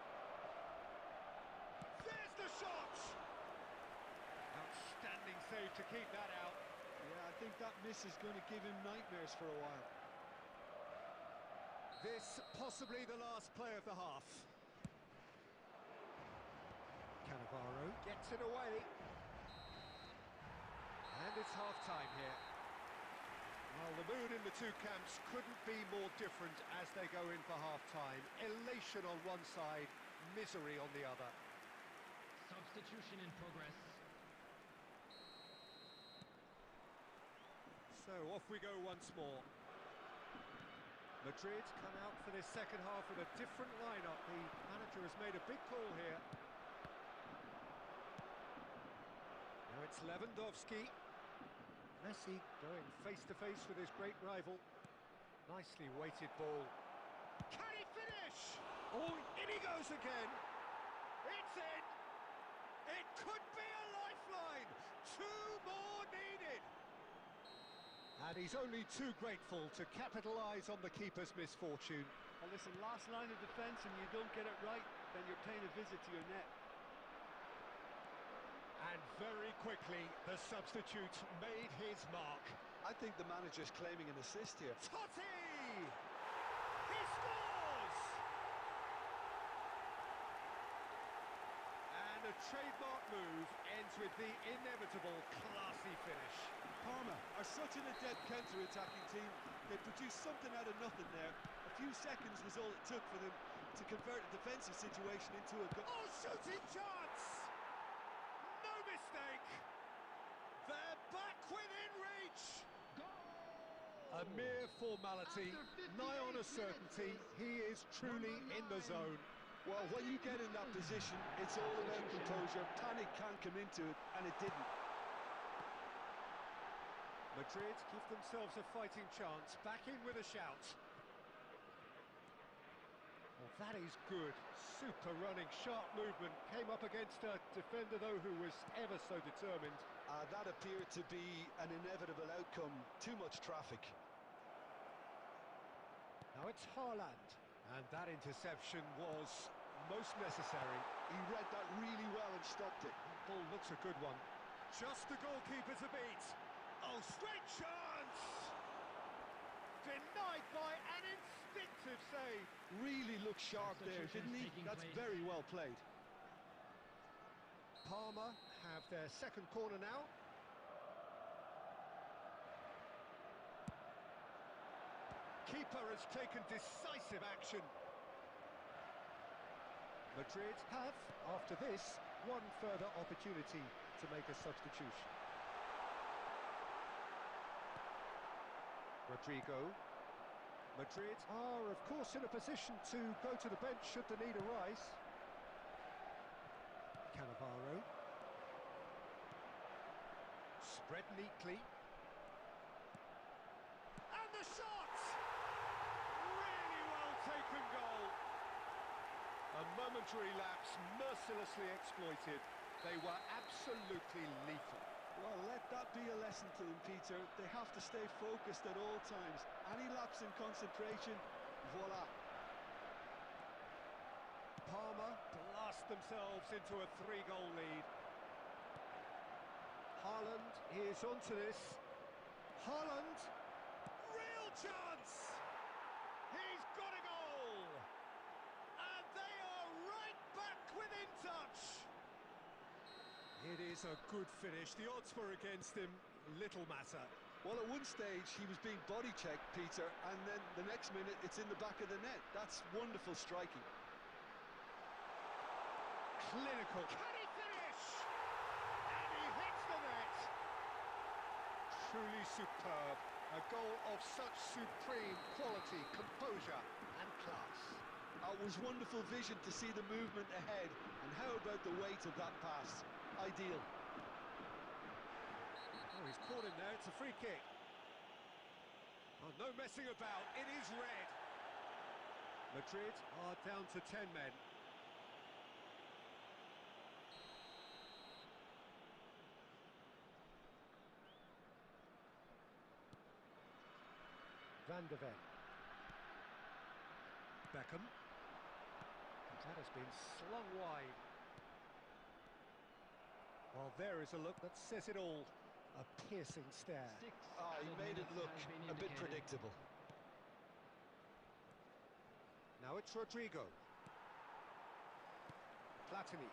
There's the shot! Outstanding save to keep that out. Yeah, I think that miss is going to give him nightmares for a while. This possibly the last play of the half. Cannavaro gets it away. And it's half-time here. Well, the mood in the two camps couldn't be more different as they go in for half-time. Elation on one side, misery on the other. Substitution in progress. So off we go once more. Madrid come out for this second half with a different lineup. The manager has made a big call here. Now it's Lewandowski. Messi going face-to-face with his great rival. Nicely weighted ball. Can he finish? Oh, in he goes again. It's in. It could be a lifeline. Two more needed. And he's only too grateful to capitalise on the keeper's misfortune. Well, listen, last line of defence and you don't get it right, then you're paying a visit to your net. And very quickly, the substitute made his mark. I think the manager's claiming an assist here. Totti! He scores! And a trademark move ends with the inevitable classy finish. Parma are such an adept counter-attacking team. They produced something out of nothing there. A few seconds was all it took for them to convert a defensive situation into a goal. Oh, shooting chance! No mistake! They're back within reach! A mere formality, nigh on a certainty. He is truly in the zone. Well, when you get in that position, it's all about composure. Panic can't come into it, and it didn't. Madrid give themselves a fighting chance, back in with a shout. Well, that is good. Super running, sharp movement. Came up against a defender, though, who was ever so determined. That appeared to be an inevitable outcome. Too much traffic. Now it's Haaland. And that interception was most necessary. He read that really well and stopped it. Ball looks a good one. Just the goalkeeper to beat. Oh, straight chance! Denied by an instinctive save. Really looked sharp there, didn't he? That's very well played. Parma have their second corner now. Keeper has taken decisive action. Madrid have, after this, one further opportunity to make a substitution. Rodrigo. Madrid are, of course, in a position to go to the bench should the need arise. Cannavaro. Spread neatly. And the shot! Really well taken goal. A momentary lapse, mercilessly exploited. They were absolutely lethal. Well, let that be a lesson to them, Peter. They have to stay focused at all times. Any lapse in concentration, voila. Parma blast themselves into a 3-goal lead. Haaland is onto this. Haaland, real chance! He's got a goal! And they are right back within touch! It is a good finish. The odds were against him, little matter. Well, at one stage, he was being body-checked, Peter, and then the next minute, it's in the back of the net. That's wonderful striking. Clinical. Can he finish? And he hits the net. Truly superb. A goal of such supreme quality, composure and class. It was wonderful vision to see the movement ahead, and how about the weight of that pass? Ideal. Oh, he's caught him there. It's a free kick. Oh, no messing about. It is red. Madrid are down to 10 men. Van de Ven. Beckham. That has been slung wide. Well, there is a look that says it all. A piercing stare. He made it look a bit predictable. Now it's Rodrigo. Platini.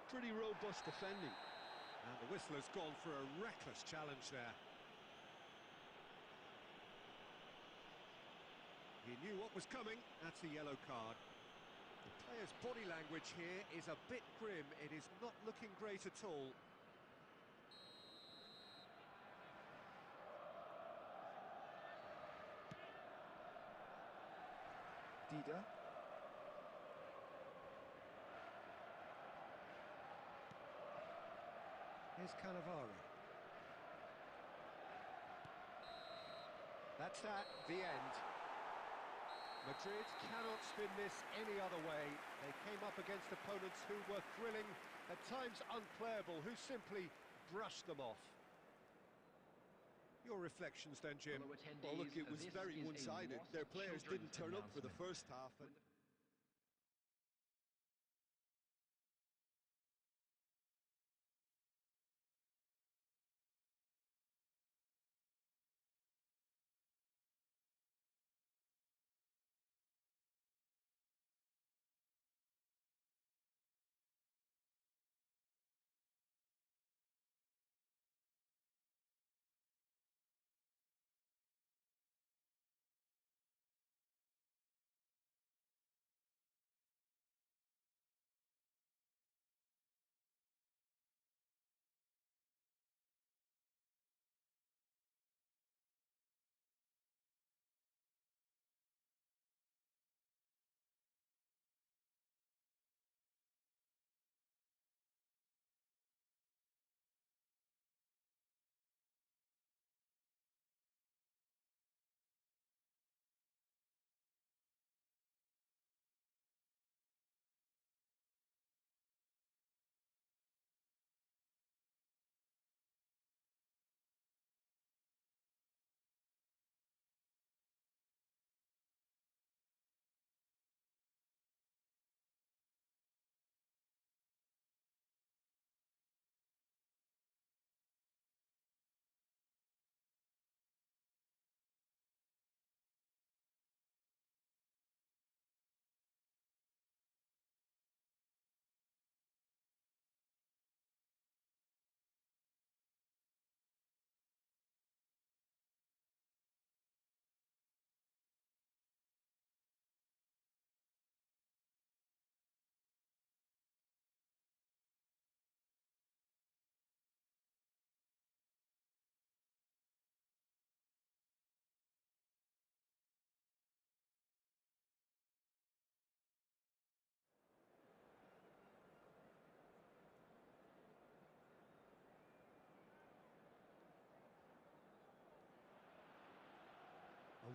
Pretty robust defending. And the whistler's gone for a reckless challenge there. He knew what was coming. That's a yellow card. The player's body language here is a bit grim. It is not looking great at all. Dida. Here's Cannavaro. That's that, the end. Madrid cannot spin this any other way. They came up against opponents who were thrilling, at times unplayable, who simply brushed them off. Your reflections then, Jim? Well, look, it was very one-sided. Their players didn't turn up for the first half.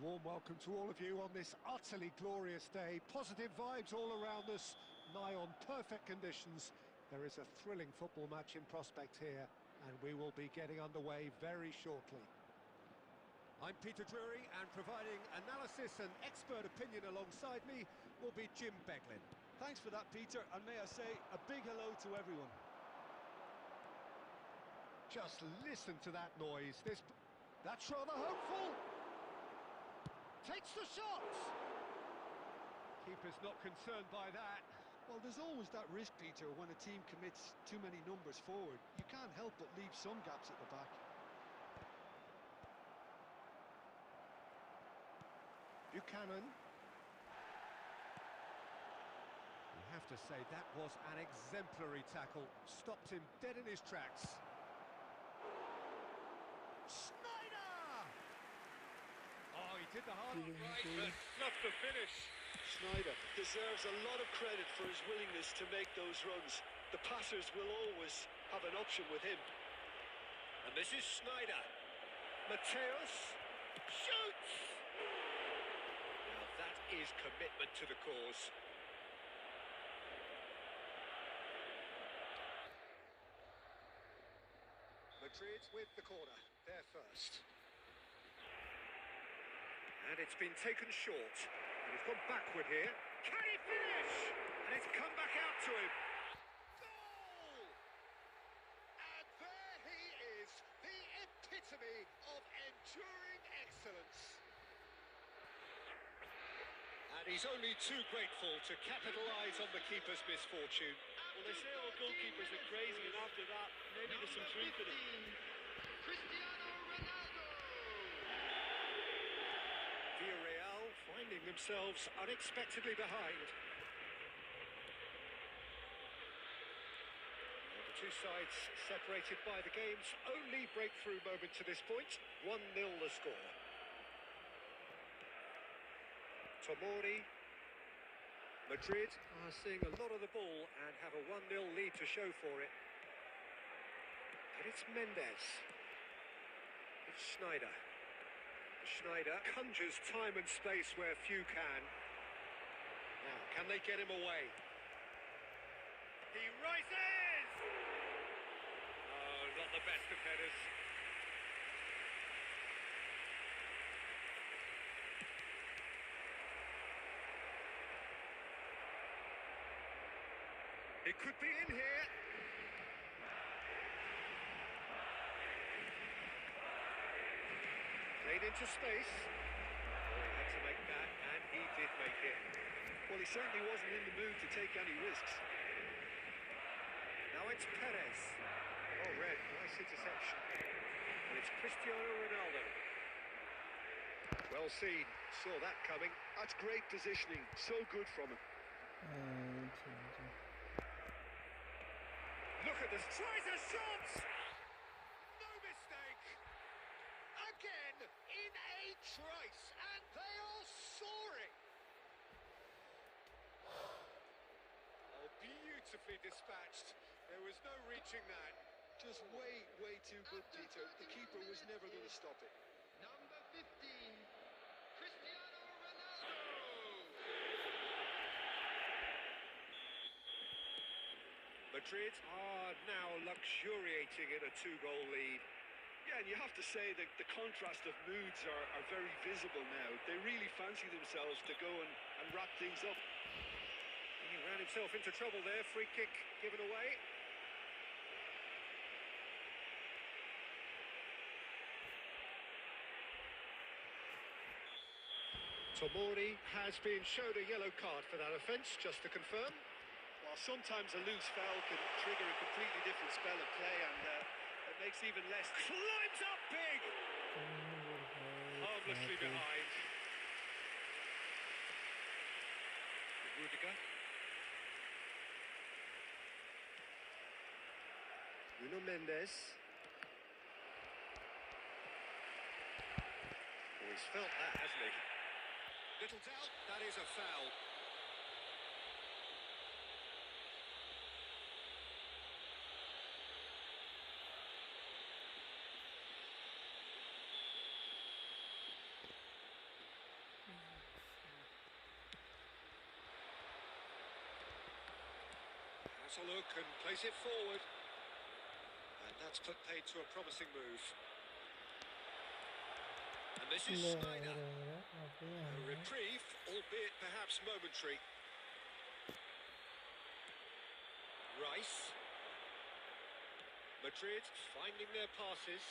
warm welcome to all of you on this utterly glorious day. Positive vibes all around us, nigh on perfect conditions. There is a thrilling football match in prospect here, and we will be getting underway very shortly. I'm Peter Drury, and providing analysis and expert opinion alongside me will be Jim Beglin. Thanks for that, Peter, and may I say a big hello to everyone. Just listen to that noise. That's rather hopeful. Takes the shot. Keeper's not concerned by that. Well, there's always that risk, Peter, when a team commits too many numbers forward. You can't help but leave some gaps at the back. Buchanan. You have to say that was an exemplary tackle. Stopped him dead in his tracks. Snyder! Oh, he did the hard one right, but not the finish. Snyder deserves a lot of credit for his willingness to make those runs. The passers will always have an option with him. And this is Snyder. Mateus shoots! Now that is commitment to the cause. Madrid with the corner, there first. And it's been taken short. And he's gone backward here. Can he finish? And it's come back out to him. Goal! And there he is, the epitome of enduring excellence. And he's only too grateful to capitalise on the keeper's misfortune. Well, they say all goalkeepers are crazy, and after that, maybe there's some truth in it. Cristiano Ronaldo. Villarreal finding themselves unexpectedly behind. And the two sides separated by the game's only breakthrough moment to this point. 1-0 the score. Tomori. Madrid are seeing a lot of the ball and have a 1-0 lead to show for it. But it's Mendes. It's Snyder. Snyder conjures time and space where few can. Now, can they get him away? He rises! Oh, not the best of headers. It could be in here. Played into space. Oh, he had to make that, and he did make it. Well, he certainly wasn't in the mood to take any risks. Now it's Perez. Oh, red, nice interception. And it's Cristiano Ronaldo. Well seen, saw that coming. That's great positioning, so good from him. Look at this, tries a shot! No mistake! Again, in a trice, and they are soaring! Oh, beautifully dispatched. There was no reaching that. Just way, way too good, Peter. The keeper was never going to stop it. Number 15, Cristiano Ronaldo. Madrid are now luxuriating in a 2-goal lead. Yeah, and you have to say that the contrast of moods are very visible now. They really fancy themselves to go and wrap things up. He ran himself into trouble there. Free kick given away. Tomori has been shown a yellow card for that offence, just to confirm. Well, sometimes a loose foul can trigger a completely different spell of play, and it makes even less... Climbs up big! Harmlessly behind. Rudiger. Nuno Mendes. Oh, he's felt that, hasn't he? Little doubt, that is a foul. gets a look and plays it forward. And that's put paid to a promising move. And this is Schneider. A reprieve, albeit perhaps momentary. Rice. Madrid finding their passes.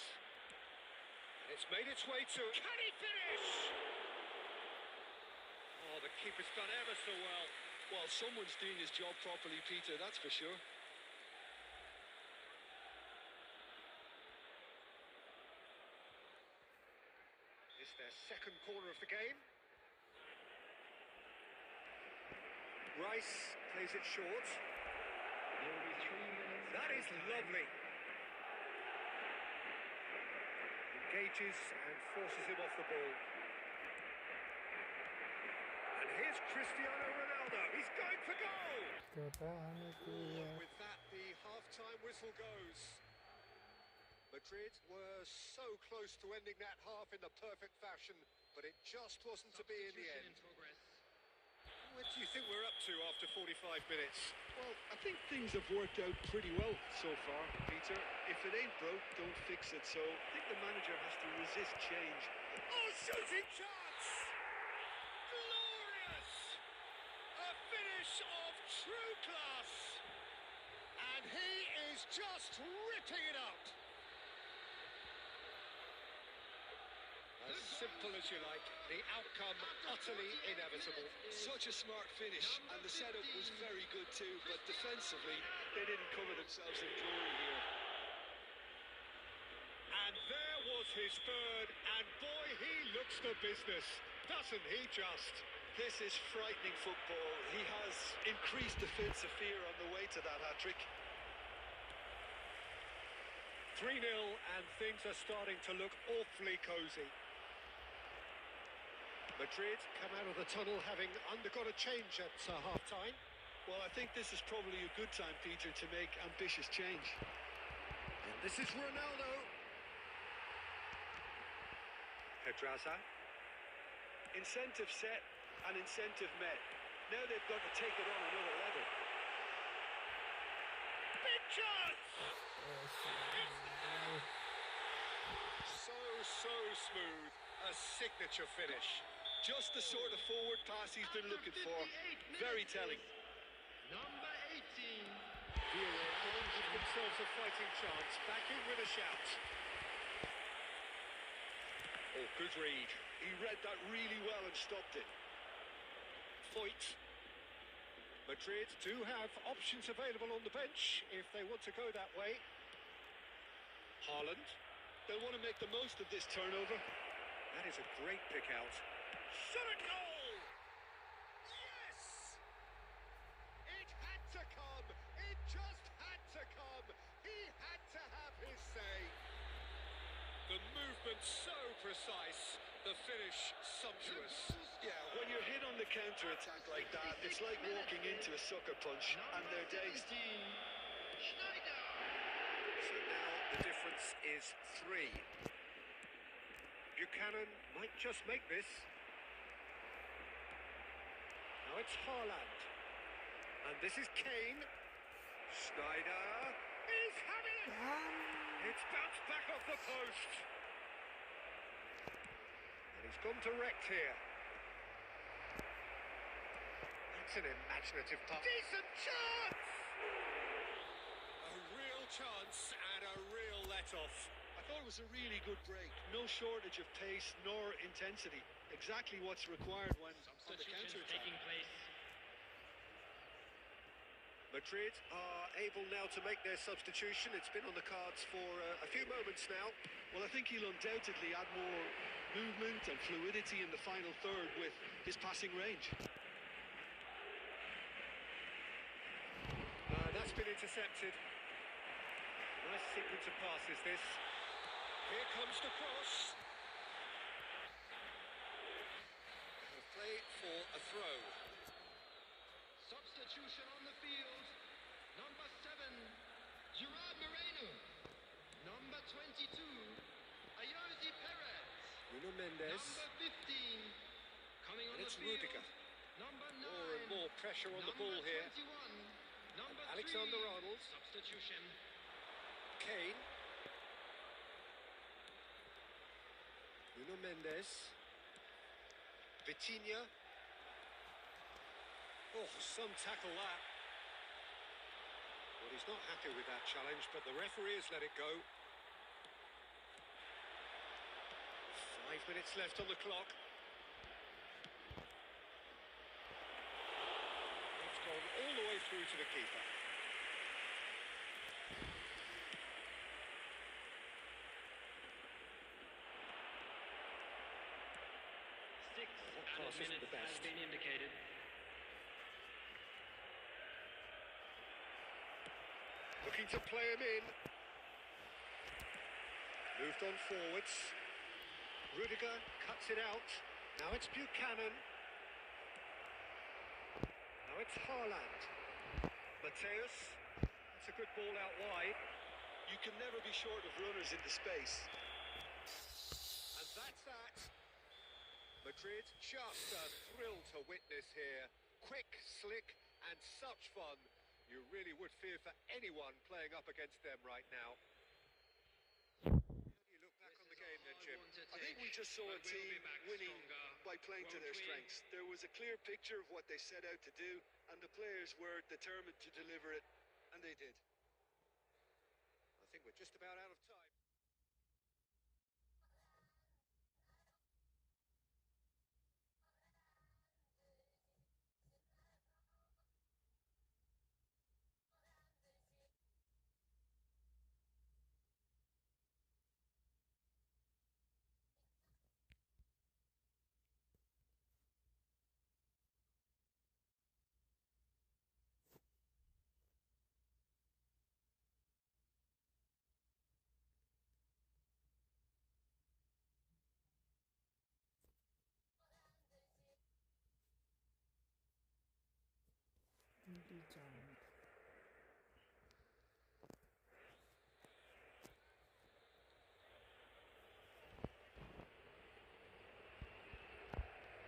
And it's made its way to... Can he finish? Oh, the keeper's done ever so well. Well, someone's doing his job properly, Peter, that's for sure. It's their second corner of the game. Rice plays it short. There will be 3 minutes. That is lovely. Engages and forces him off the ball. And here's Cristiano Ronaldo. He's going for goal. With that, the half-time whistle goes. Madrid were so close to ending that half in the perfect fashion, but it just wasn't to be in the end. What do you think we're up to after 45 minutes? Well, I think things have worked out pretty well so far, Peter. If it ain't broke, don't fix it. So I think the manager has to resist change. Oh, shooting chance! Glorious! A finish of true class! And he is just ripping it up! As simple as you like, the outcome utterly inevitable. Such a smart finish, and the setup was very good too, but defensively, they didn't cover themselves in glory here. And there was his third, and boy, he looks the business, doesn't he just? This is frightening football. He has increased defensive fear on the way to that hat-trick. 3-0, and things are starting to look awfully cosy. Madrid come out of the tunnel having undergone a change at half-time. Well, I think this is probably a good time, Peter, to make ambitious change. And this is Ronaldo. Pedraza. Incentive set and incentive met. Now they've got to take it on another level. Big chance! So smooth. A signature finish. Just the sort of forward pass he's been looking for. Very telling. Number 18. Villarreal give themselves a fighting chance. Back in with a shout. Oh, good read. He read that really well and stopped it. Foyt. Madrid do have options available on the bench if they want to go that way. Haaland. They'll want to make the most of this turnover. That is a great pick out. Shot at goal! Yes! It had to come! It just had to come! He had to have his say. The movement so precise, the finish sumptuous. Yeah, when you're hit on the counter-attack like that, it's like walking into a sucker punch, and they're dazed. Schneider. So now the difference is 3. Buchanan might just make this. Now it's Haaland. And this is Kane. Schneider is having it! It's bounced back off the post. And he's gone direct here. That's an imaginative pass. Decent chance! A real chance and a real let-off. I thought it was a really good break. No shortage of pace nor intensity. Exactly what's required when on the counter-attack. Taking place. Madrid are able now to make their substitution. It's been on the cards for a few moments now. Well, I think he'll undoubtedly add more movement and fluidity in the final third with his passing range. That's been intercepted. Nice sequence of passes, this. Here comes the cross. A play for a throw. Substitution on the field. Number 7, Gerard Moreno. Number 22, Ayoze Perez. Nuno Mendes. Number 15, coming on And it's the field. Rudiger. Number 9, More and more pressure on the ball here. 21, number Alexander-Arnold. Substitution. Kane. Nuno Mendes. Vitinha. Oh, some tackle that. Well, he's not happy with that challenge, but the referee has let it go. 5 minutes left on the clock. It's gone all the way through to the keeper. What pass isn't the best? Has been indicated. Looking to play him in. Moved on forwards. Rudiger cuts it out. Now it's Buchanan. Now it's Haaland. Mateus. That's a good ball out wide. You can never be short of runners into space. And that's that. Madrid just a thrill to witness here. Quick, slick, and such fun. You really would fear for anyone playing up against them right now. You look back on the game then, Jim. I think we just saw a team winning by playing to their strengths. There was a clear picture of what they set out to do, and the players were determined to deliver it, and they did. I think we're just about out of time.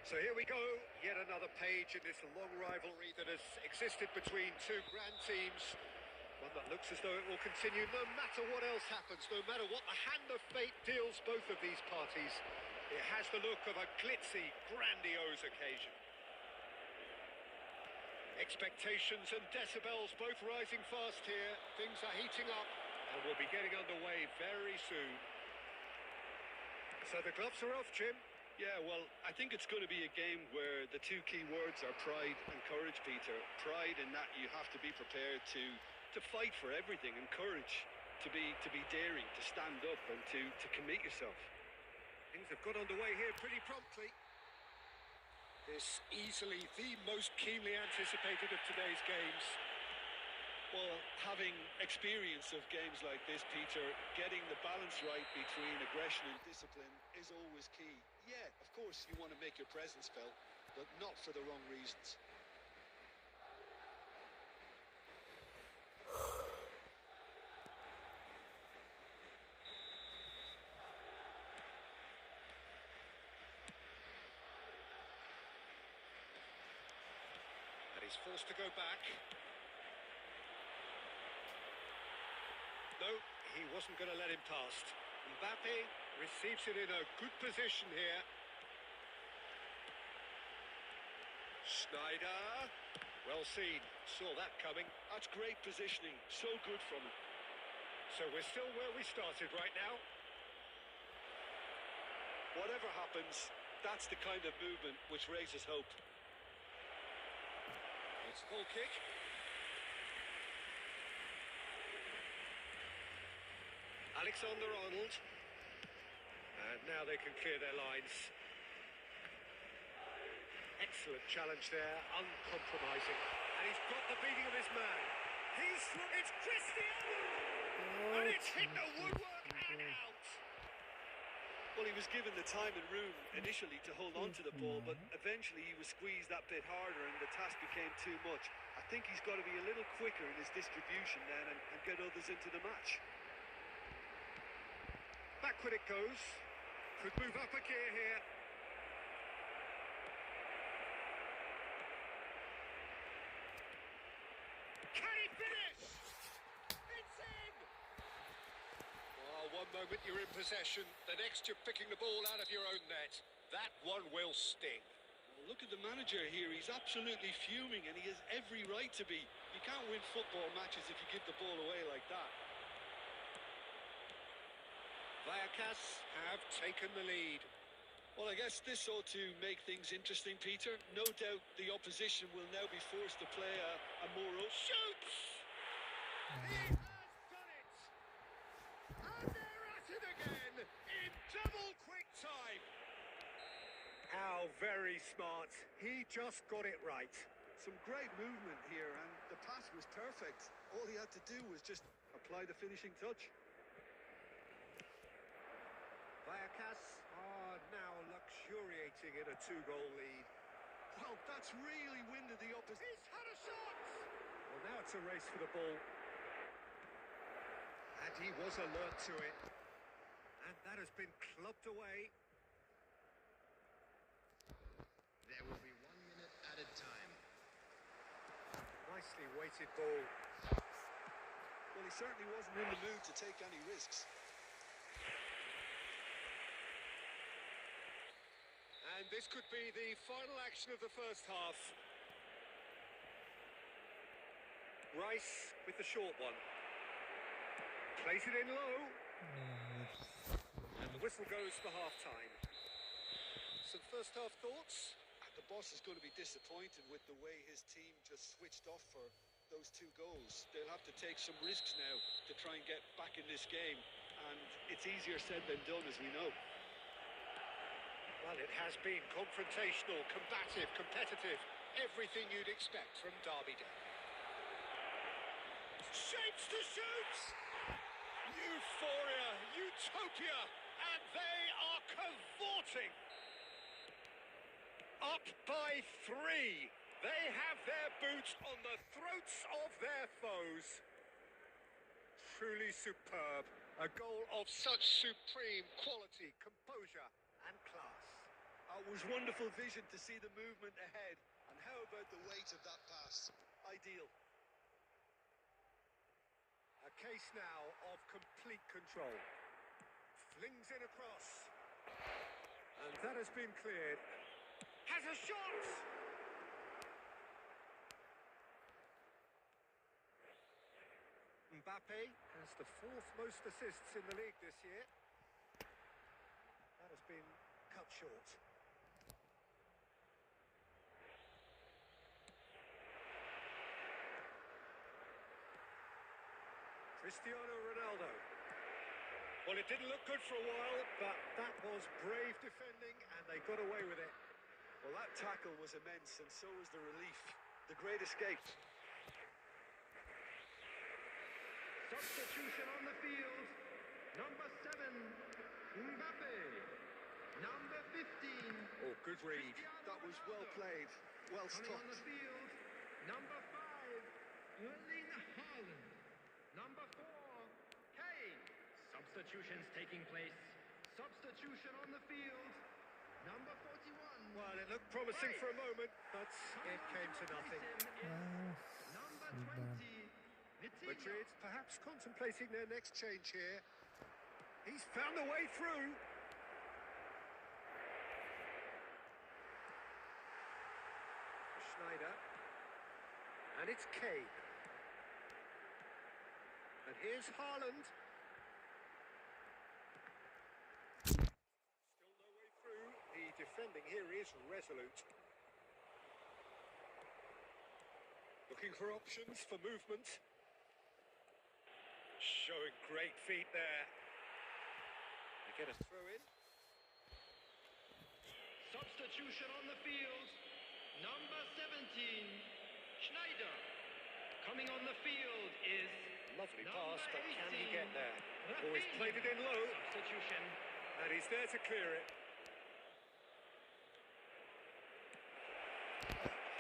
So here we go, yet another page in this long rivalry that has existed between two grand teams. One that looks as though it will continue no matter what else happens, no matter what the hand of fate deals both of these parties. It has the look of a glitzy, grandiose occasion. Expectations and decibels both rising fast here. Things are heating up and we'll be getting underway very soon. So the gloves are off, Jim. Yeah, well, I think it's going to be a game where the two key words are pride and courage, Peter. Pride in that you have to be prepared to fight for everything, and courage to be daring, to stand up and to commit yourself. Things have got underway here pretty promptly. This easily the most keenly anticipated of today's games. Well, having experience of games like this, Peter, getting the balance right between aggression and discipline is always key. Yeah, of course you want to make your presence felt, but not for the wrong reasons. And he's forced to go back. No, he wasn't going to let him past. Mbappe receives it in a good position here. Schneider, well seen, saw that coming. That's great positioning, so good from him. So we're still where we started right now. Whatever happens, that's the kind of movement which raises hope. It's a full kick. Alexander-Arnold. And now they can clear their lines. Excellent challenge there, uncompromising. And he's got the beating of his man. It's Cristiano! And it's hit the woodwork and out! Well, he was given the time and room initially to hold on to the ball, but eventually he was squeezed that bit harder and the task became too much. I think he's got to be a little quicker in his distribution then and get others into the match. Backward it goes. Could move up a gear here. Can he finish? It's in! Well, one moment you're in possession, the next you're picking the ball out of your own net. That one will sting. Well, look at the manager here. He's absolutely fuming, and he has every right to be. You can't win football matches if you give the ball away like that. Vallecas have taken the lead. Well, I guess this ought to make things interesting, Peter. No doubt the opposition will now be forced to play a more... Shoots! He has done it! And they're at it again in double quick time. How very smart. He just got it right. Some great movement here, and the pass was perfect. All he had to do was just apply the finishing touch. Vallecas are now luxuriating in a 2-goal lead. Well, that's really winded the opposition. He's had a shot! Well, now it's a race for the ball. And he was alert to it. And that has been clubbed away. There will be 1 minute added time. Nicely weighted ball. Well, he certainly wasn't in the mood to take any risks. And this could be the final action of the first half. Rice with the short one. Plays it in low. And the whistle goes for half-time. Some first half thoughts? The boss is going to be disappointed with the way his team just switched off for those 2 goals. They'll have to take some risks now to try and get back in this game. And it's easier said than done, as we know. Well, it has been confrontational, combative, competitive. Everything you'd expect from Derby Day. Shapes to shoot! Euphoria, utopia, and they are cavorting. Up by 3. They have their boots on the throats of their foes. Truly superb. A goal of such supreme quality, composure, and class. It was wonderful vision to see the movement ahead. And how about the weight of that pass? Ideal. A case now of complete control. Flings it across. And that has been cleared. Has a shot! Mbappe has the 4th most assists in the league this year. That has been cut short. Cristiano Ronaldo. Well, it didn't look good for a while, but that was brave defending, and they got away with it. Well, that tackle was immense, and so was the relief. The great escape. Substitution on the field. Number 7, Mbappe. Number 15. Oh, good read. That was well played. Well Coming on the stopped. field. Number 5, Erling Haaland. Number 4, Kane. Substitutions taking place. Substitution on the field. Number 41. Well, it looked promising for a moment, but it came to nothing. Number 20, Vitinha. Madrid perhaps contemplating their next change here. He's found a way through. Schneider. And it's Kane. And here's Haaland. Still no way through. The defending here is resolute. Looking for options for movement. Showing great feet there. They get a throw in. Substitution on the field. Number 17, Schneider. Coming on the field is Lovely number pass, but can he 18, get there? Oh, he's played it in low. Substitution. And he's there to clear it.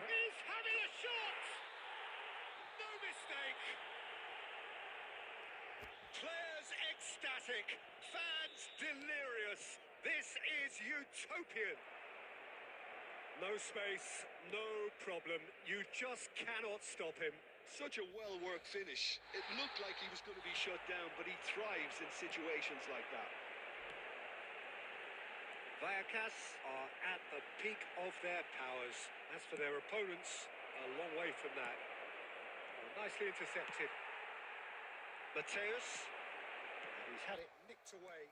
He's having a shot! No mistake! Players ecstatic, fans delirious. This is utopian. No space, no problem. You just cannot stop him. Such a well-worked finish. It looked like he was going to be shut down, but he thrives in situations like that. Vallecas are at the peak of their powers. As for their opponents, a long way from that. Oh, nicely intercepted. Mateus. And he's had it nicked away.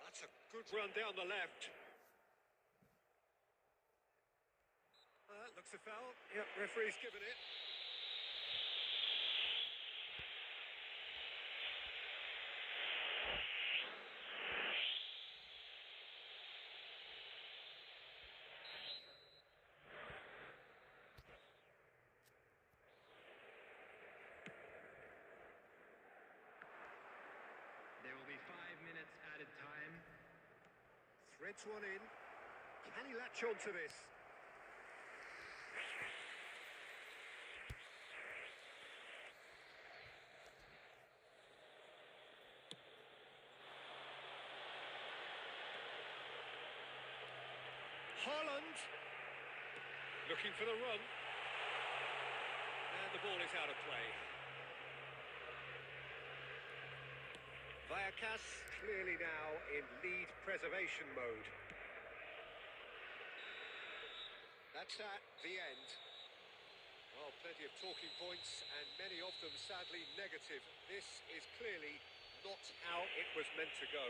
That's a good run down the left. Looks a foul. Yep, referee's given it. There will be 5 minutes added time. Threads one in. Can he latch on to this? Holland looking for the run, and the ball is out of play. Vallecas clearly now in lead preservation mode. That's that, the end. Well, plenty of talking points and many of them sadly negative. This is clearly not how it was meant to go.